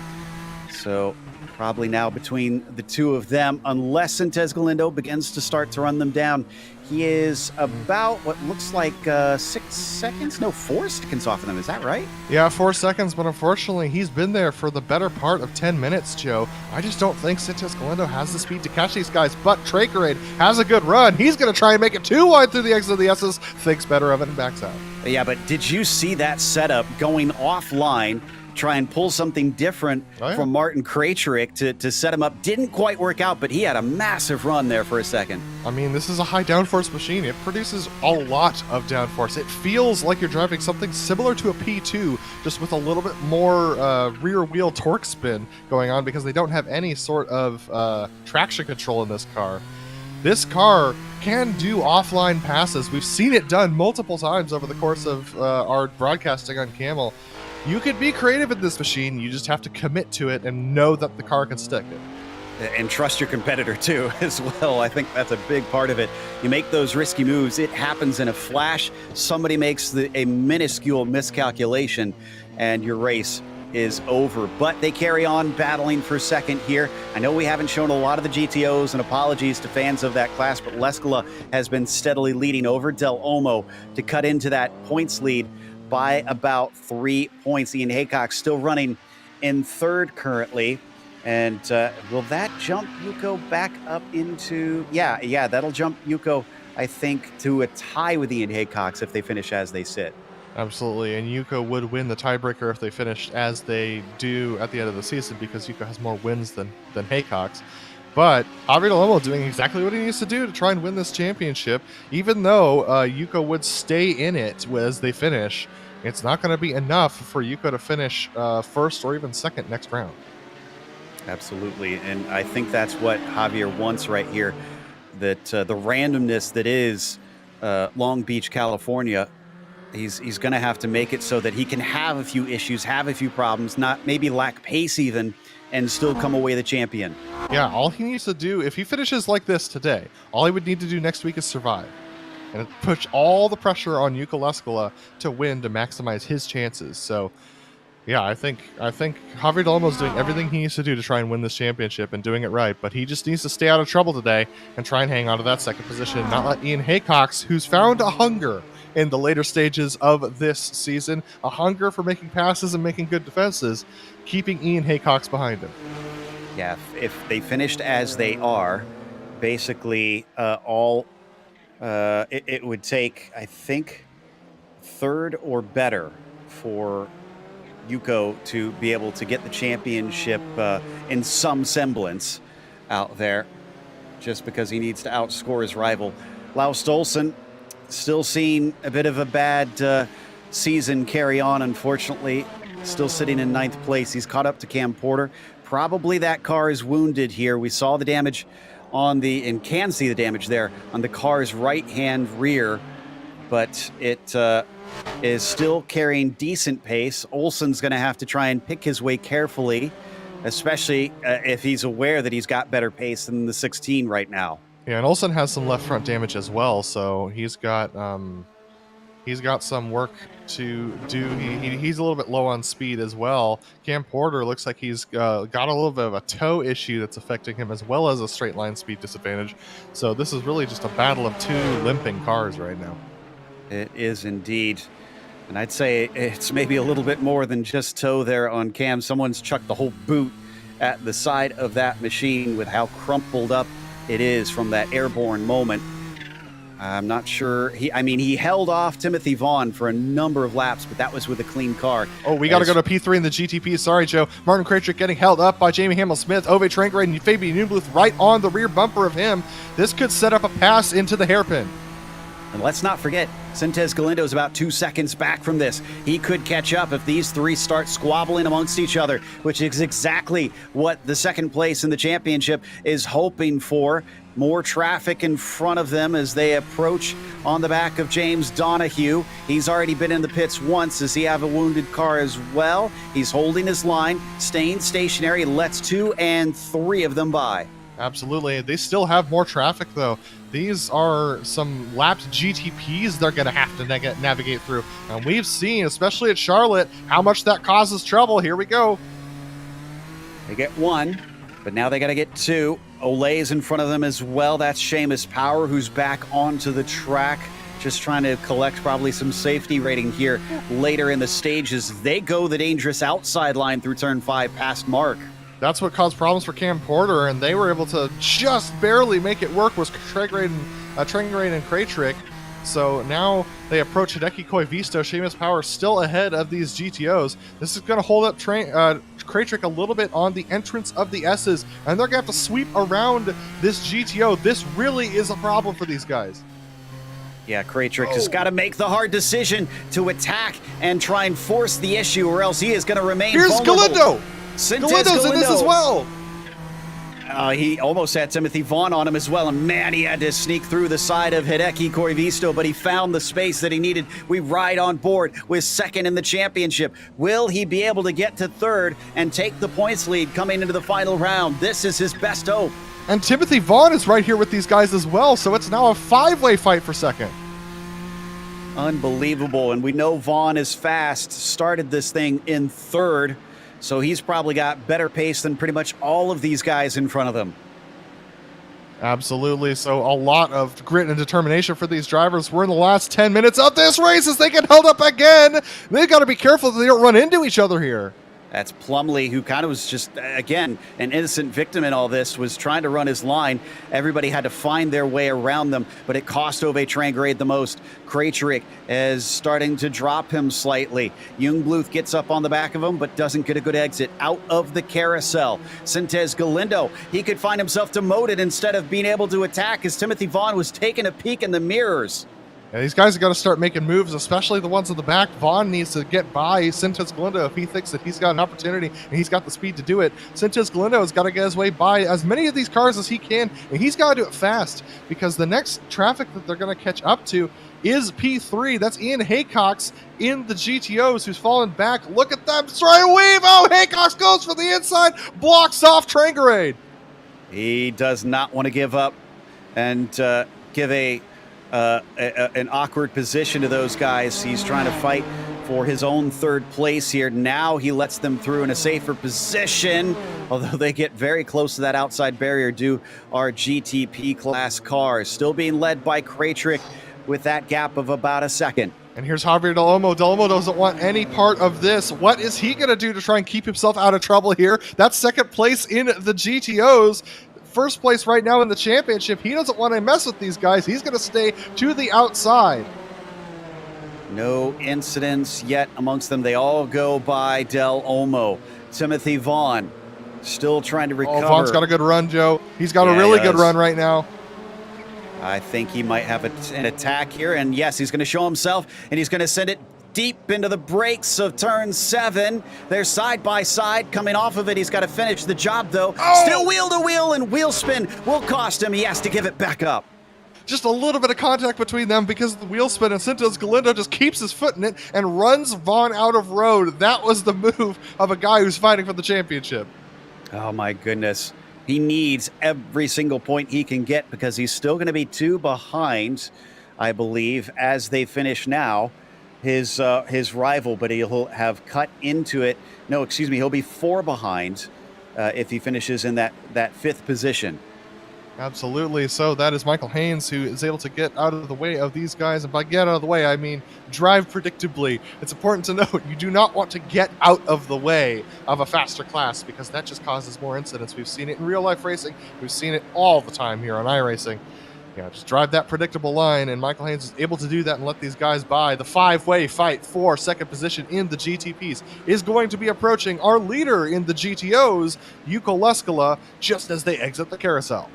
So probably now between the two of them, unless Sintez Galindo begins to start to run them down. He is about what looks like 6 seconds, no, 4 seconds off of them. Is that right? Yeah, 4 seconds, but unfortunately, he's been there for the better part of 10 minutes, Joe. I just don't think Sintez Galindo has the speed to catch these guys, but Trangrade has a good run. He's going to try and make it too wide through the exit of the S's, thinks better of it, and backs out. Yeah, but did you see that setup going offline? try and pull something different from Martin Krejcik to set him up. Didn't quite work out, but he had a massive run there for a second. I mean, this is a high downforce machine. It produces a lot of downforce. It feels like you're driving something similar to a P2, just with a little bit more rear wheel torque spin going on, because they don't have any sort of traction control in this car. This car can do offline passes. We've seen it done multiple times over the course of our broadcasting on Camel. You could be creative in this machine. You just have to commit to it and know that the car can stick it. And trust your competitor too as well. I think that's a big part of it. You make those risky moves, it happens in a flash. Somebody makes a minuscule miscalculation and your race is over. But they carry on battling for second here. I know we haven't shown a lot of the GTOs, and apologies to fans of that class, but Leskala has been steadily leading over Del Olmo to cut into that points lead by about 3 points. Ian Haycock still running in third currently. And will that jump Yuko back up into... Yeah, that'll jump Yuko, I think, to a tie with Ian Haycock's if they finish as they sit. Absolutely, and Yuko would win the tiebreaker if they finished as they do at the end of the season, because Yuko has more wins than Haycock's. But Javier Lomo doing exactly what he needs to do to try and win this championship. Even though Yuko would stay in it as they finish, it's not going to be enough for Yuko to finish first or even second next round. Absolutely, and I think that's what Javier wants right here, that the randomness that is Long Beach, California, he's going to have to make it so that he can have a few issues, have a few problems, not maybe lack pace even, and still come away the champion. Yeah, all he needs to do, if he finishes like this today, all he would need to do next week is survive. And push all the pressure on Yuko Leskala to win to maximize his chances. So, yeah, I think Javier Dolmo's doing everything he needs to do to try and win this championship and doing it right. But he just needs to stay out of trouble today and try and hang on to that second position and not let Ian Haycock, who's found a hunger in the later stages of this season, a hunger for making passes and making good defenses, keeping Ian Haycock behind him. Yeah, if they finished as they are, basically it would take, I think, third or better for Yuko to be able to get the championship in some semblance out there, just because he needs to outscore his rival. Laust Olsen still seeing a bit of a bad season carry on, unfortunately. Still sitting in ninth place. He's caught up to Cam Porter. Probably that car is wounded here. We saw the damage and can see the damage there on the car's right-hand rear, but it is still carrying decent pace. Olsen's going to have to try and pick his way carefully, especially if he's aware that he's got better pace than the 16 right now. Yeah, and Olsen has some left front damage as well, so he's got some work to do. He's a little bit low on speed as well. Cam Porter looks like he's got a little bit of a toe issue that's affecting him, as well as a straight line speed disadvantage. So this is really just a battle of two limping cars right now. It is indeed. And I'd say it's maybe a little bit more than just toe there on Cam. Someone's chucked the whole boot at the side of that machine with how crumpled up it is from that airborne moment. I'm not sure. He held off Timothy Vaughn for a number of laps, but that was with a clean car. Oh, we got to go to P3 in the GTP. Sorry, Joe. Martin Krejcik getting held up by Jamie Hamill-Smith. Ove Trangrade and Fabian Newbluth right on the rear bumper of him. This could set up a pass into the hairpin. And let's not forget, Sintez Galindo is about 2 seconds back from this. He could catch up if these three start squabbling amongst each other, which is exactly what the second place in the championship is hoping for. More traffic in front of them as they approach on the back of James Donahue. He's already been in the pits once. Does he have a wounded car as well? He's holding his line, staying stationary, lets 2 and 3 of them by. Absolutely. They still have more traffic, though. These are some lapped GTPs they're going to have to navigate through. And we've seen, especially at Charlotte, how much that causes trouble. Here we go. They get 1, but now they got to get 2. Olay's in front of them as well. That's Seamus Power, who's back onto the track, just trying to collect probably some safety rating here later in the stages. They go the dangerous outside line through turn 5 past Mark. That's what caused problems for Cam Porter, and they were able to just barely make it work. Was Trangrade and Krejcik. So now they approach Hideki Koivisto. Seamus Power still ahead of these GTOs. This is going to hold up Kraytrick a little bit on the entrance of the S's, and they're going to have to sweep around this GTO. This really is a problem for these guys. Yeah, Kraytrick has got to make the hard decision to attack and try and force the issue, or else he is going to remain vulnerable. Galindo! Galindo's in this as well! He almost had Timothy Vaughn on him as well, and man, he had to sneak through the side of Hideki Koivisto, but he found the space that he needed. We ride on board with second in the championship. Will he be able to get to third and take the points lead coming into the final round? This is his best hope. And Timothy Vaughn is right here with these guys as well, so it's now a 5-way fight for second. Unbelievable, and we know Vaughn is fast. Started this thing in third. So he's probably got better pace than pretty much all of these guys in front of them. Absolutely. So a lot of grit and determination for these drivers. We're in the last 10 minutes of this race as they get held up again. They've got to be careful that they don't run into each other here. That's Plumley, who kind of was just, again, an innocent victim in all this, was trying to run his line. Everybody had to find their way around them, but it cost Ove Trangrade the most. Kraytrick is starting to drop him slightly. Jungbluth gets up on the back of him, but doesn't get a good exit out of the carousel. Sintez Galindo, he could find himself demoted instead of being able to attack as Timothy Vaughn was taking a peek in the mirrors. Yeah, these guys have got to start making moves, especially the ones in the back. Vaughn needs to get by Sintez Galindo if he thinks that he's got an opportunity and he's got the speed to do it. Sintez Galindo has got to get his way by as many of these cars as he can, and he's got to do it fast because the next traffic that they're going to catch up to is P3. That's Ian Haycox in the GTOs who's fallen back. Look at them try to weave. Oh, Haycox goes for the inside, blocks off Trangrade. He does not want to give up and give an awkward position to those guys. He's trying to fight for his own third place here. Now he lets them through in a safer position, although they get very close to that outside barrier due our GTP class cars. Still being led by Kraytrick with that gap of about a second. And here's Javier Del Olmo. Del Olmo doesn't want any part of this. What is he going to do to try and keep himself out of trouble here? That's second place in the GTOs. First place right now in the championship. He doesn't want to mess with these guys. He's going to stay to the outside. No incidents yet amongst them. They all go by Del Olmo. Timothy Vaughn still trying to recover. Oh, Vaughn's got a good run, Joe. He's got a really good run right now. I think he might have an attack here. And yes, he's going to show himself, and he's going to send it deep into the brakes of turn 7. They're side by side coming off of it. He's got to finish the job, though. Oh! Still wheel to wheel, and wheel spin will cost him. He has to give it back up. Just a little bit of contact between them because of the wheel spin, and Sintez Galindo just keeps his foot in it and runs Vaughn out of road. That was the move of a guy who's fighting for the championship. Oh, my goodness. He needs every single point he can get because he's still going to be 2 behind, I believe, as they finish now. His rival, but he'll have cut into it. No, excuse me, he'll be 4 behind if he finishes in that 5th position. Absolutely. So that is Michael Haynes, who is able to get out of the way of these guys. And by get out of the way, I mean drive predictably. It's important to note you do not want to get out of the way of a faster class because that just causes more incidents. We've seen it in real life racing. We've seen it all the time here on iRacing. Yeah, just drive that predictable line, and Michael Haynes is able to do that and let these guys by. The 5-way fight for second position in the GTPs is going to be approaching our leader in the GTOs, Yuko Leskala, just as they exit the carousel.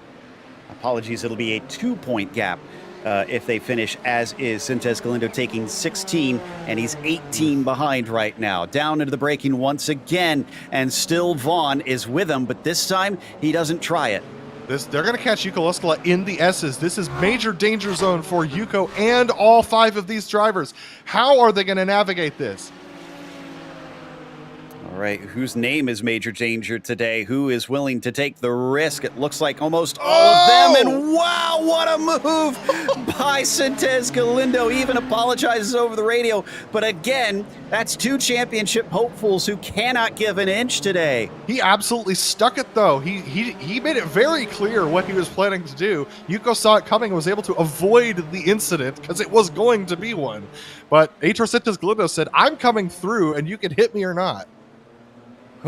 Apologies, it'll be a 2-point gap if they finish as is. Sintez Galindo taking 16, and he's 18 behind right now. Down into the braking once again, and still Vaughn is with him, but this time he doesn't try it. They're going to catch Yuko Leskala in the S's. This is major danger zone for Yuko and all 5 of these drivers. How are they going to navigate this? All right, whose name is Major Danger today? Who is willing to take the risk? It looks like almost all of them, and wow, what a move by Sintez Galindo. He even apologizes over the radio, but again, that's 2 championship hopefuls who cannot give an inch today. He absolutely stuck it, though. He made it very clear what he was planning to do. Yuko saw it coming and was able to avoid the incident because it was going to be one. But Heitor Sintez Galindo said, I'm coming through, and you can hit me or not.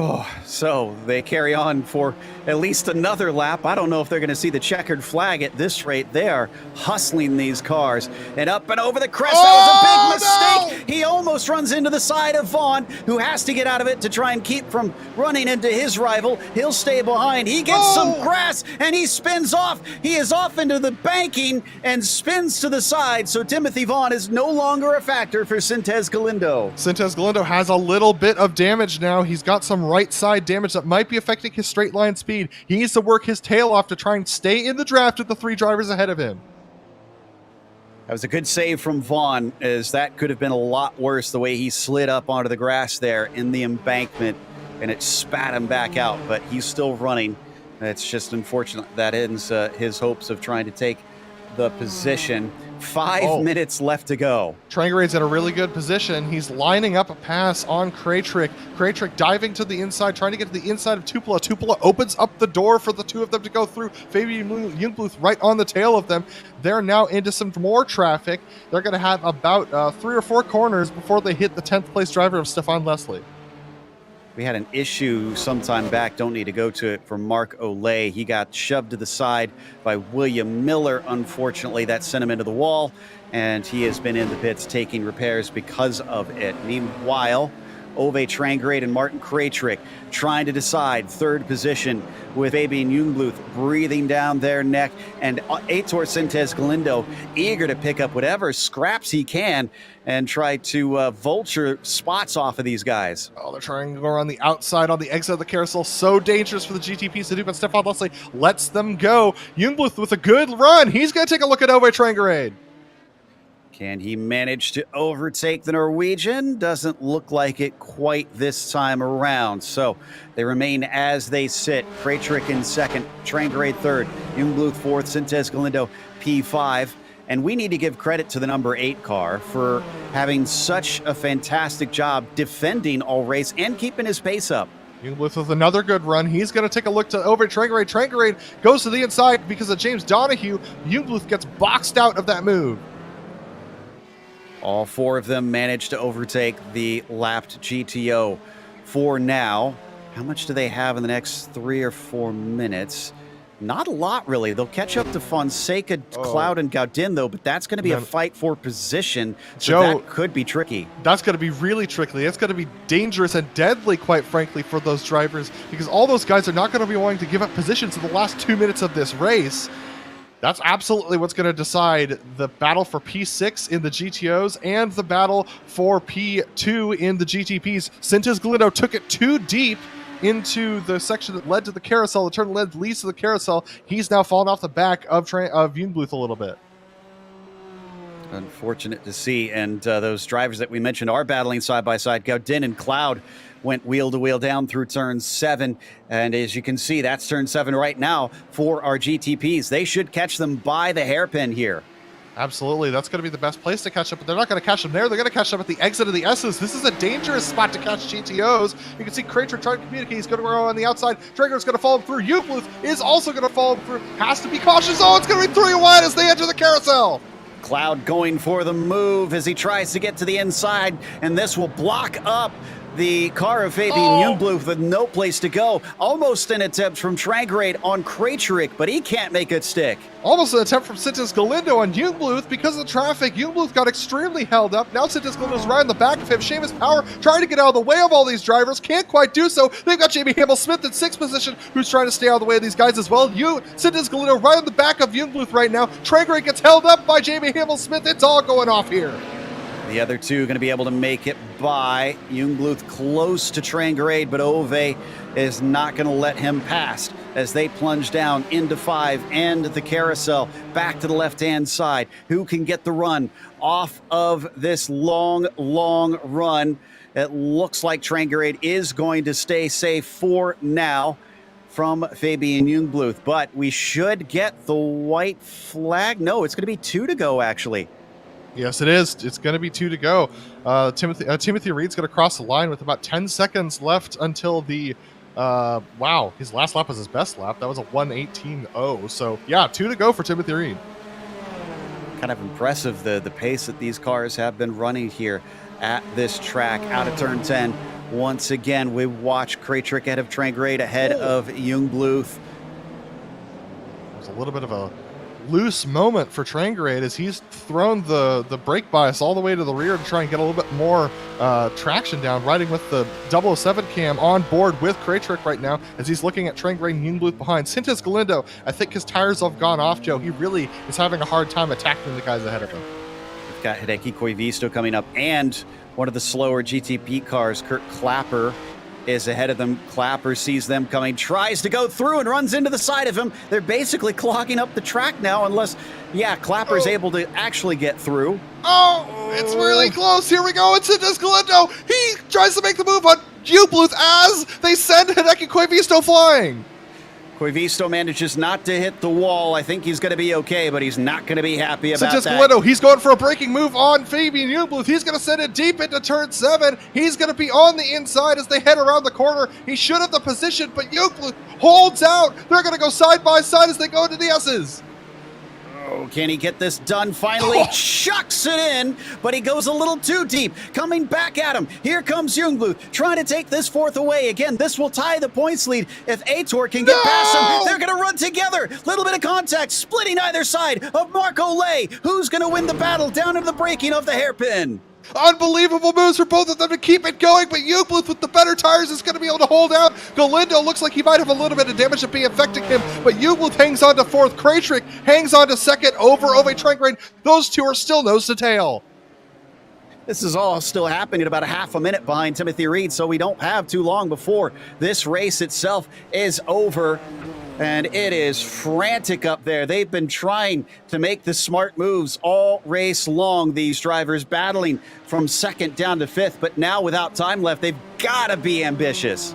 Oh, so they carry on for at least another lap. I don't know if they're going to see the checkered flag at this rate. They are hustling these cars and up and over the crest. That was a big mistake. No! He almost runs into the side of Vaughn, who has to get out of it to try and keep from running into his rival. He'll stay behind. He gets some grass and he spins off. He is off into the banking and spins to the side. So Timothy Vaughn is no longer a factor for Sintez Galindo. Sintez Galindo has a little bit of damage now. He's got some right side damage that might be affecting his straight line speed. He needs to work his tail off to try and stay in the draft with the 3 drivers ahead of him. That was a good save from Vaughn, as that could have been a lot worse the way he slid up onto the grass there in the embankment and it spat him back out, but he's still running. It's just unfortunate that ends his hopes of trying to take the position. 5 minutes left to go. Trangrade's in a really good position. He's lining up a pass on Kraytrick. Kraytrick diving to the inside, trying to get to the inside of Tupola. Tupola opens up the door for the 2 of them to go through. Fabian Jungbluth right on the tail of them. They're now into some more traffic. They're going to have about 3 or 4 corners before they hit the 10th place driver of Stefan Leslie. We had an issue sometime back, don't need to go to it, for Mark Olay. He got shoved to the side by William Miller. Unfortunately, that sent him into the wall, and he has been in the pits taking repairs because of it. Meanwhile, Ove Trangrade and Martin Kraytrick trying to decide 3rd position, with Fabian Jungbluth breathing down their neck, and Aitor Sintez Galindo eager to pick up whatever scraps he can and try to vulture spots off of these guys. Oh, they're trying to go around the outside on the exit of the carousel. So dangerous for the GTPs to do, but Stefan Leslie lets them go. Jungbluth with a good run. He's going to take a look at Ove Trangrade. Can he manage to overtake the Norwegian? Doesn't look like it quite this time around. So they remain as they sit. Kraytrick in 2nd, Trangrade 3rd, Jungbluth 4th, Sintez Galindo P5. And we need to give credit to the number 8 car for having such a fantastic job defending all race and keeping his pace up. Jungbluth with another good run. He's going to take a look over at Trangrade. Trangrade goes to the inside because of James Donahue. Jungbluth gets boxed out of that move. All 4 of them managed to overtake the lapped GTO for now. How much do they have in the next 3 or 4 minutes? Not a lot, really. They'll catch up to Fonseca, Cloud, and Gaudin, though, but that's going to be a fight for position, so Joe, that could be tricky. That's going to be really tricky. It's going to be dangerous and deadly, quite frankly, for those drivers, because all those guys are not going to be wanting to give up positions in the last 2 minutes of this race. That's absolutely what's going to decide the battle for P6 in the GTOs and the battle for P2 in the GTPs. Sintez Galindo took it too deep into the section that led to the carousel. The turn led leads to the carousel. He's now fallen off the back of Jungbluth a little bit. Unfortunate to see, and those drivers that we mentioned are battling side by side. Gaudin and Cloud went wheel to wheel down through turn 7, and as you can see, that's turn 7 right now for our GTPs. They should catch them by the hairpin here. Absolutely, that's going to be the best place to catch up, but they're not going to catch them there. They're going to catch them at the exit of the S's. This is a dangerous spot to catch GTOs. You can see Kraytrick trying to communicate. He's going to go on the outside. Drager's going to follow him through. Jungbluth is also going to follow him through. Has to be cautious. Oh, it's going to be 3 wide as they enter the carousel. Cloud going for the move as he tries to get to the inside, and this will block up the car of Fabian Jungbluth with no place to go. Almost an attempt from Trangrade on Kraytrick, but he can't make it stick. Almost an attempt from Sintez Galindo on Jungbluth because of the traffic. Jungbluth got extremely held up. Now Sintez Galindo's right in the back of him. Seamus Power trying to get out of the way of all these drivers. Can't quite do so. They've got Jamie Hamill-Smith in 6th position, who's trying to stay out of the way of these guys as well. Sintez Galindo right in the back of Jungbluth right now. Trangrade gets held up by Jamie Hamill-Smith. It's all going off here. The other 2 going to be able to make it by. Jungbluth close to Trangrade, but Ove is not going to let him pass as they plunge down into 5 and the carousel back to the left-hand side. Who can get the run off of this long run? It looks like Trangrade is going to stay safe for now from Fabian Jungbluth, but we should get the white flag. No, it's going to be 2 to go, actually. Yes, it is. It's going to be 2 to go. Timothy Reed's going to cross the line with about 10 seconds left until the... wow, his last lap was his best lap. That was a 1:18.0. So, yeah, 2 to go for Timothy Reed. Kind of impressive, the pace that these cars have been running here at this track. Out of turn 10, once again. We watch Kraytrick ahead of Trangrade, ahead of Jungbluth. There's a little bit of a loose moment for Trangrade as he's thrown the brake bias all the way to the rear to try and get a little bit more traction down, riding with the 007 cam on board with Kraytrick right now as he's looking at Trangrade and Jungbluth behind. Sintes Galindo, I think his tires have gone off, Joe. He really is having a hard time attacking the guys ahead of him. We've got Hideki Koivisto coming up, and one of the slower GTP cars, Kurt Clapper, is ahead of them. Clapper sees them coming, tries to go through and runs into the side of him. They're basically clogging up the track now unless, Clapper's able to actually get through. Oh, it's really close. Here we go. It's Sintes Galindo. He tries to make the move on Jungbluth as they send Hideki Koivisto flying. Koivisto manages not to hit the wall. I think he's going to be okay, but he's not going to be happy about Sintes that. Galindo, he's going for a braking move on Fabian Jungbluth. He's going to send it deep into turn 7. He's going to be on the inside as they head around the corner. He should have the position, but Jungbluth holds out. They're going to go side by side as they go into the S's. Oh, can he get this done finally? Chucks it in, but he goes a little too deep. Coming back at him. Here comes Jungbluth trying to take this fourth away. Again, this will tie the points lead. If Aitor can get past him, they're going to run together. Little bit of contact, splitting either side of Marco Lay. Who's going to win the battle down into the braking of the hairpin? Unbelievable moves for both of them to keep it going, but Jungbluth with the better tires is going to be able to hold out. Galindo looks like he might have a little bit of damage to be affecting him, but Jungbluth hangs on to fourth. Kraytrick hangs on to second over Ove Trangrade. Those two are still nose to tail. This is all still happening at about a half a minute behind Timothy Reed, so we don't have too long before this race itself is over. And it is frantic up there. They've been trying to make the smart moves all race long, these drivers battling from second down to fifth. But now without time left, they've got to be ambitious.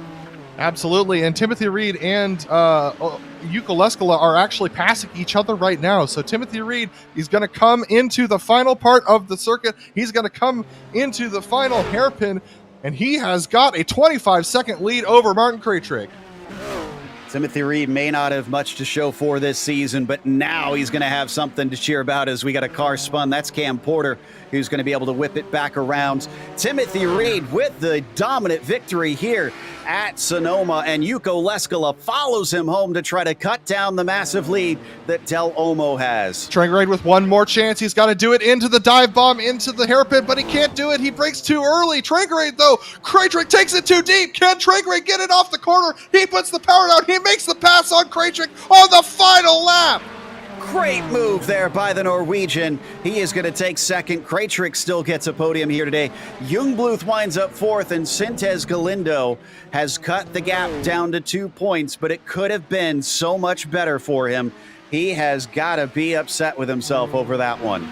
Absolutely. And Timothy Reed and Jukka Leskala are actually passing each other right now. So Timothy Reed is going to come into the final part of the circuit. He's going to come into the final hairpin, and he has got a 25-second lead over Martin Kraytrick. Timothy Reed may not have much to show for this season, but now he's going to have something to cheer about as we got a car spun. That's Cam Porter, who's going to be able to whip it back around. Timothy Reed with the dominant victory here at Sonoma, and Jukka Leskala follows him home to try to cut down the massive lead that Del Olmo has. Trangrade with one more chance. He's got to do it into the dive bomb, into the hairpin, but he can't do it. He breaks too early. Trangrade, though, Kraytrick takes it too deep. Can Trangrade get it off the corner? He puts the power down. He makes the pass on Kraytrick on the final lap. Great move there by the Norwegian. He is going to take second. Kraytrick still gets a podium here today. Jungbluth winds up fourth, and Sintes Galindo has cut the gap down to 2 points, but it could have been so much better for him. He has got to be upset with himself over that one.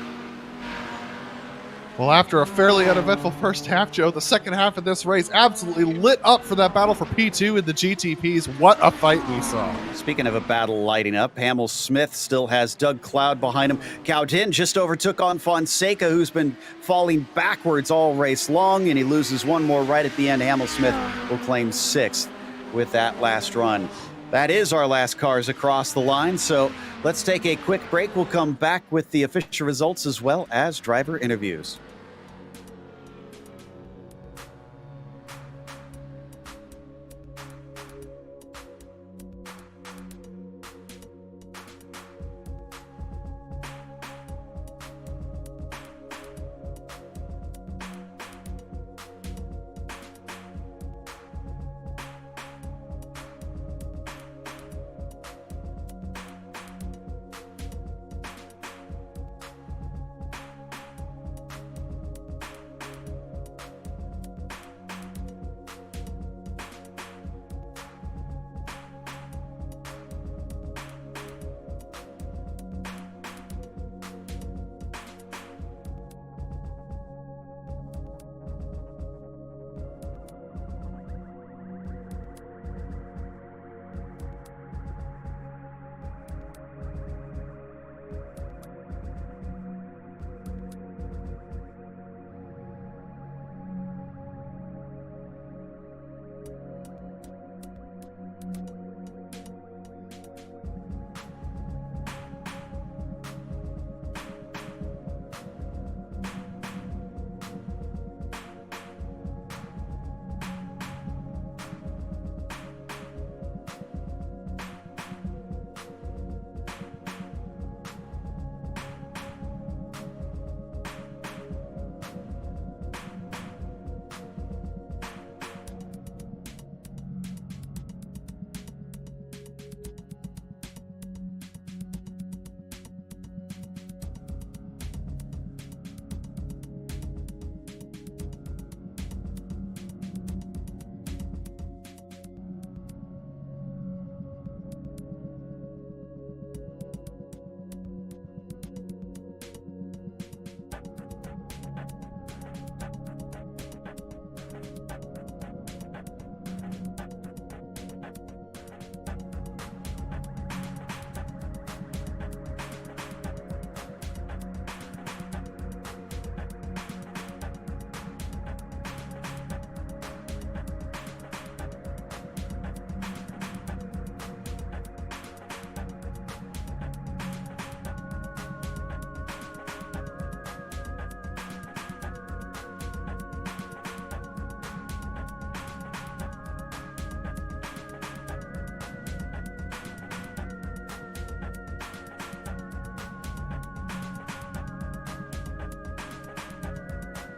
Well, after a fairly uneventful first half, Joe, the second half of this race absolutely lit up for that battle for P2 in the GTPs. What a fight we saw. Speaking of a battle lighting up, Hamill Smith still has Doug Cloud behind him. Cowden just overtook on Fonseca, who's been falling backwards all race long, and he loses one more right at the end. Hamill Smith will claim sixth with that last run. That is our last cars across the line, so let's take a quick break. We'll come back with the official results as well as driver interviews.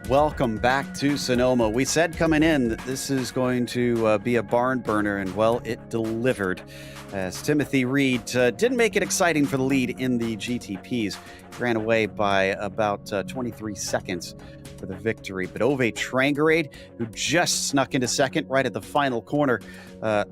Welcome back to Sonoma. We said coming in that this is going to be a barn burner, and well, it delivered. As Timothy Reed didn't make it exciting for the lead in the GTPs. He ran away by about 23 seconds for the victory. But Ove Trangerade, who just snuck into second right at the final corner,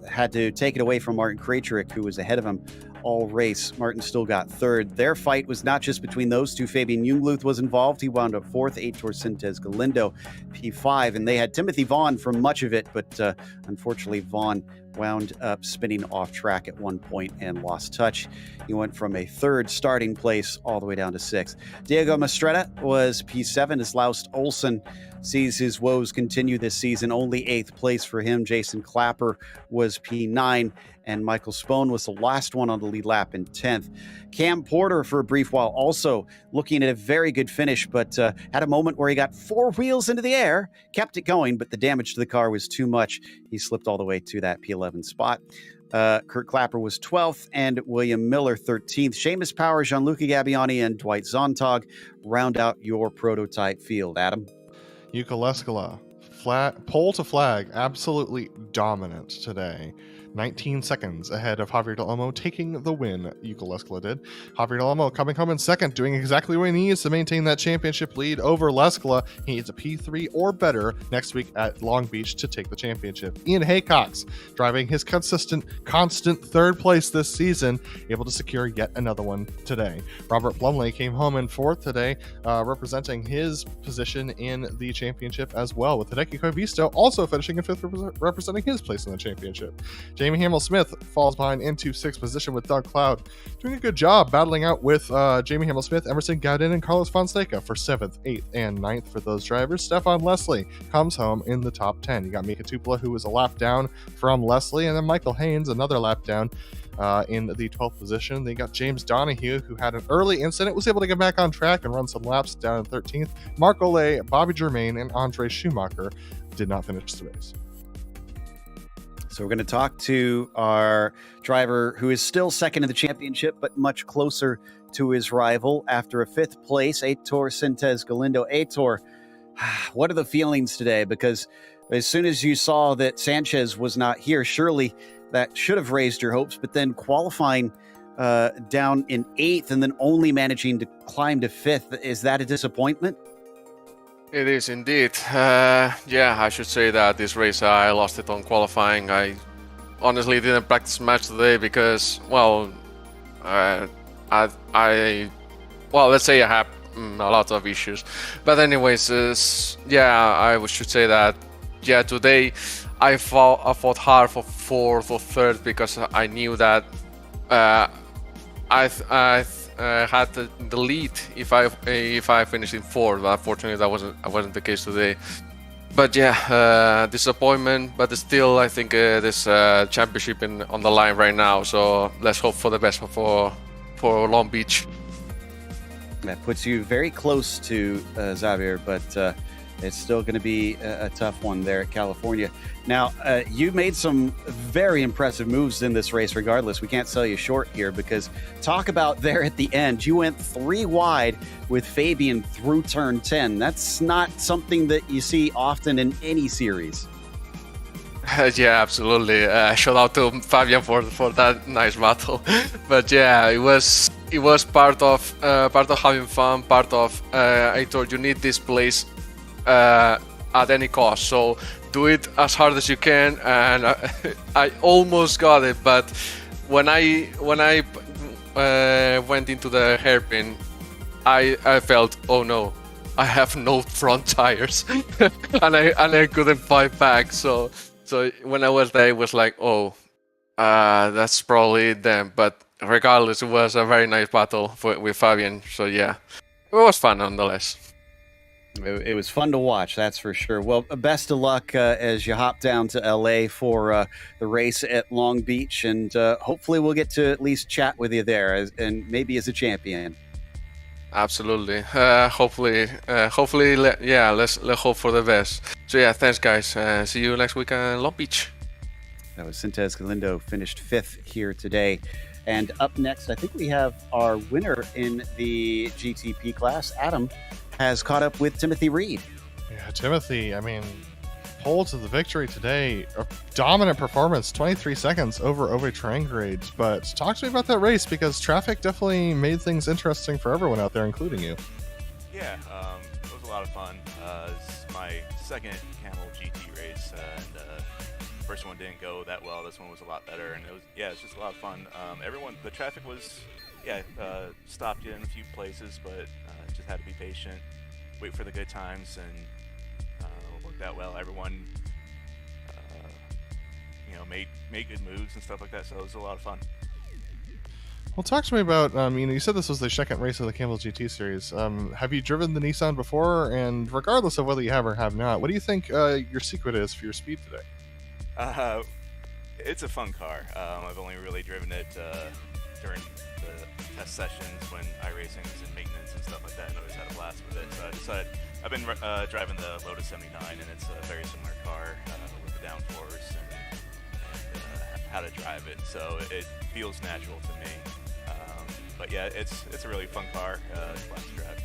had to take it away from Martin Krajcik, who was ahead of him all race. Martin still got third. Their fight was not just between those two. Fabian Jungluth was involved. He wound up fourth. Aitor Sintez Galindo, P5. And they had Timothy Vaughn for much of it, but unfortunately, Vaughn wound up spinning off track at one point and lost touch. He went from a third starting place all the way down to sixth. Diego Mastretta was P7 as Laust Olsen sees his woes continue this season. Only eighth place for him. Jason Clapper was P9, and Michael Spohn was the last one on the lead lap in 10th. Cam Porter, for a brief while, also looking at a very good finish, but had a moment where he got four wheels into the air, kept it going, but the damage to the car was too much. He slipped all the way to that P11 spot. Kurt Clapper was 12th, and William Miller 13th. Seamus Power, Gianluca Gabbiani, and Dwight Zontag round out your prototype field. Adam? Jukka Leskala, pole to flag, absolutely dominant today. 19 seconds ahead of Javier Del Olmo, taking the win. Jukka Leskala did. Javier Del Olmo coming home in second, doing exactly what he needs to maintain that championship lead over Leskala. He needs a P3 or better next week at Long Beach to take the championship. Ian Haycox, driving his constant third place this season, able to secure yet another one today. Robert Plumley came home in fourth today, representing his position in the championship as well, with Hideki Koivisto also finishing in fifth, representing his place in the championship. Jamie Hamill-Smith falls behind into sixth position with Doug Cloud, doing a good job battling out with Jamie Hamill-Smith, Emerson Gaudin, and Carlos Fonseca for 7th, 8th, and 9th for those drivers. Stefan Leslie comes home in the top 10. You got Mika Tupula, who was a lap down from Leslie, and then Michael Haynes, another lap down in the 12th position. Then you got James Donahue, who had an early incident, was able to get back on track and run some laps down in 13th. Marc Olay, Bobby Germain, and Andre Schumacher did not finish the race. So we're going to talk to our driver who is still second in the championship, but much closer to his rival after a fifth place, Aitor Sintez Galindo. Aitor, what are the feelings today? Because as soon as you saw that Sanchez was not here, surely that should have raised your hopes, but then qualifying down in 8th and then only managing to climb to 5th, is that a disappointment? It is indeed. Yeah, I should say that this race I lost it on qualifying. I honestly didn't practice much today because, well, let's say I have a lot of issues. But anyways, yeah, I should say that, yeah, today I fought hard for 4th or 3rd because I knew that I had the lead if I finished in 4th. But unfortunately, that wasn't the case today. But yeah, disappointment. But still, I think this championship on the line right now. So let's hope for the best for Long Beach. That puts you very close to Xavier, but it's still going to be a tough one there at California. Now, you made some very impressive moves in this race regardless. We can't sell you short here because talk about there at the end. You went 3 wide with Fabian through turn 10. That's not something that you see often in any series. Yeah, absolutely. Shout out to Fabian for that nice battle. But yeah, it was part of having fun. Part of I told you need this place at any cost, so do it as hard as you can, and I almost got it, but when I went into the hairpin, I felt, oh no, I have no front tires, and I couldn't fight back. So when I was there, it was like, oh, that's probably it then. But regardless, it was a very nice battle with Fabian. So yeah, it was fun nonetheless. It was fun to watch, that's for sure. Well, best of luck as you hop down to LA for the race at Long Beach, and hopefully we'll get to at least chat with you there, and maybe as a champion. Absolutely. Hopefully, let's hope for the best. So yeah, thanks guys. See you next week in Long Beach. That was Sintez Galindo, finished 5th here today. And up next, I think we have our winner in the GTP class. Adam has caught up with Timothy Reed. Yeah, Timothy, I mean, pole to the victory today. A dominant performance, 23 seconds over Ove Trangrade. But talk to me about that race, because traffic definitely made things interesting for everyone out there, including you. Yeah, it was a lot of fun. It's my second Camel GT race, and the first one didn't go that well. This one was a lot better, and it's just a lot of fun. The traffic was, stopped you in a few places, but just had to be patient, wait for the good times, and worked out well. Everyone, made good moves and stuff like that, so it was a lot of fun. Well, talk to me about, you said this was the second race of the Camel GT series. Have you driven the Nissan before? And regardless of whether you have or have not, what do you think your secret is for your speed today? It's a fun car. I've only really driven it during the test sessions when iRacing was in maintenance and stuff like that, and always had a blast with it. So I decided, I've been driving the Lotus 79, and it's a very similar car with the downforce and how to drive it. So it feels natural to me. But yeah, it's a really fun car. It's fun to drive.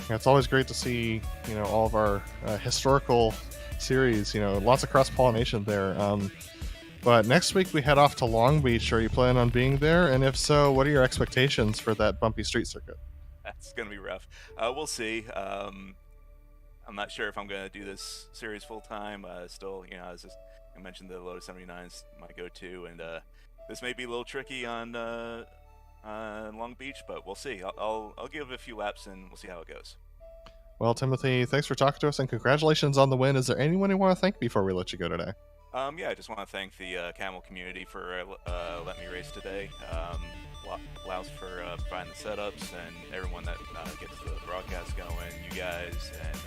Yeah, it's always great to see, all of our historical series, lots of cross-pollination there. But next week we head off to Long Beach. Are you planning on being there? And if so, what are your expectations for that bumpy street circuit? That's going to be rough. We'll see. I'm not sure if I'm going to do this series full-time. Still, as I mentioned, the Lotus 79 is my go-to, and this may be a little tricky on Long Beach, but we'll see. I'll give it a few laps and we'll see how it goes. Well, Timothy, thanks for talking to us, and congratulations on the win. Is there anyone you want to thank before we let you go today? I just want to thank the Camel community for letting me race today. Louse for providing the setups, and everyone that gets the broadcast going, you guys, and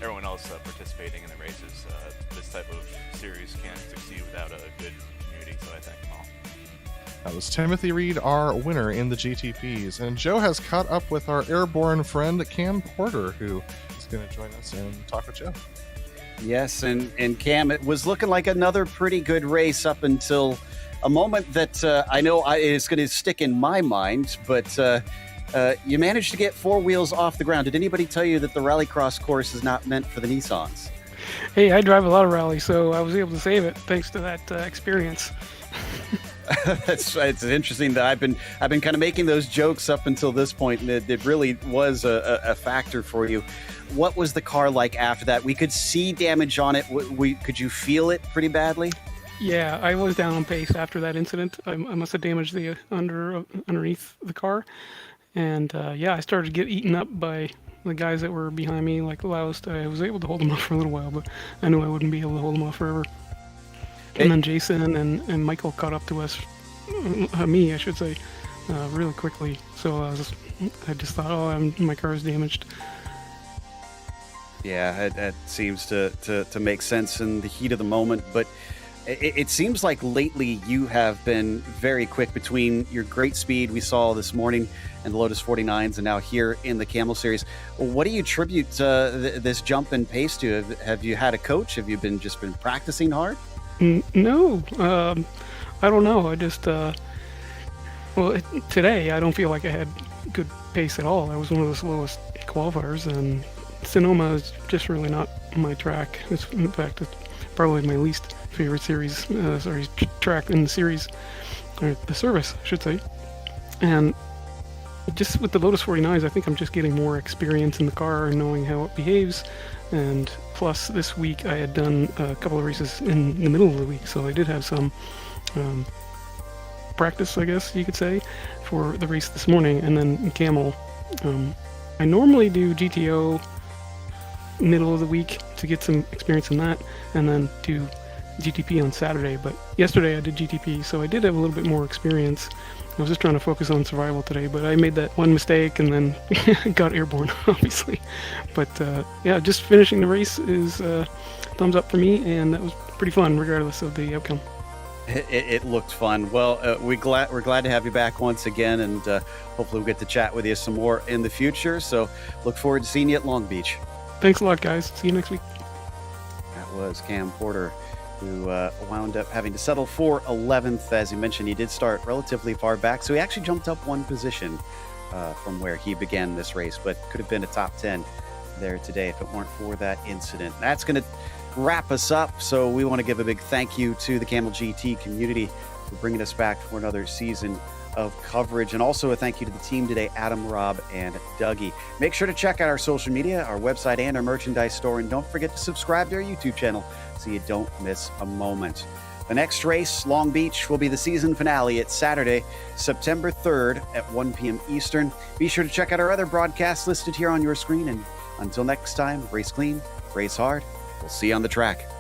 everyone else participating in the races. This type of series can't succeed without a good community, so I thank them all. That was Timothy Reed, our winner in the GTPs. And Joe has caught up with our airborne friend, Cam Porter, who is going to join us and talk with Joe. Yes, and Cam, it was looking like another pretty good race up until a moment that I know is going to stick in my mind, but you managed to get four wheels off the ground. Did anybody tell you that the rallycross course is not meant for the Nissans? Hey, I drive a lot of rallies, so I was able to save it thanks to that experience. It's interesting that I've been kind of making those jokes up until this point, and it really was a factor for you. What was the car like after that? We could see damage on it. Could you feel it pretty badly? Yeah, I was down on pace after that incident. I must have damaged the underneath the car, and I started to get eaten up by the guys that were behind me, like Loust. I was able to hold them off for a little while, but I knew I wouldn't be able to hold them off forever. And then Jason and Michael caught up to us, me I should say, really quickly. So I just thought, my car is damaged. Yeah, that seems to make sense in the heat of the moment, but it seems like lately you have been very quick between your great speed we saw this morning and the Lotus 49s, and now here in the Camel Series. What do you attribute this jump in pace to? Have you had a coach? Have you just been practicing hard? No, I don't know. I just, today I don't feel like I had good pace at all. I was one of the slowest qualifiers, and Sonoma is just really not my track. In fact, it's probably my least favorite track in the series, or the service, I should say. And just with the Lotus 49s, I think I'm just getting more experience in the car and knowing how it behaves. And plus, this week I had done a couple of races in the middle of the week, so I did have some practice, I guess you could say, for the race this morning. And then Camel, I normally do GTO middle of the week to get some experience in that, and then do GTP on Saturday. But yesterday I did GTP, so I did have a little bit more experience. I was just trying to focus on survival today, but I made that one mistake and then got airborne, obviously. But just finishing the race is thumbs up for me, and that was pretty fun regardless of the outcome. It looked fun. Well, we're glad to have you back once again, and hopefully we'll get to chat with you some more in the future. So look forward to seeing you at Long Beach. Thanks a lot, guys. See you next week. That was Cam Porter, who wound up having to settle for 11th. As he mentioned, he did start relatively far back, so he actually jumped up one position from where he began this race, but could have been a top 10 there today if it weren't for that incident. That's going to wrap us up. So we want to give a big thank you to the Camel GT community for bringing us back for another season of coverage, and also a thank you to the team today, Adam, Rob, and Dougie. Make sure to check out our social media, our website, and our merchandise store, and don't forget to subscribe to our YouTube channel so you don't miss a moment. The next race, Long Beach, will be the season finale. It's Saturday, September 3rd at 1 p.m. Eastern. Be sure to check out our other broadcasts listed here on your screen, and until next time, race clean, race hard. We'll see you on the track.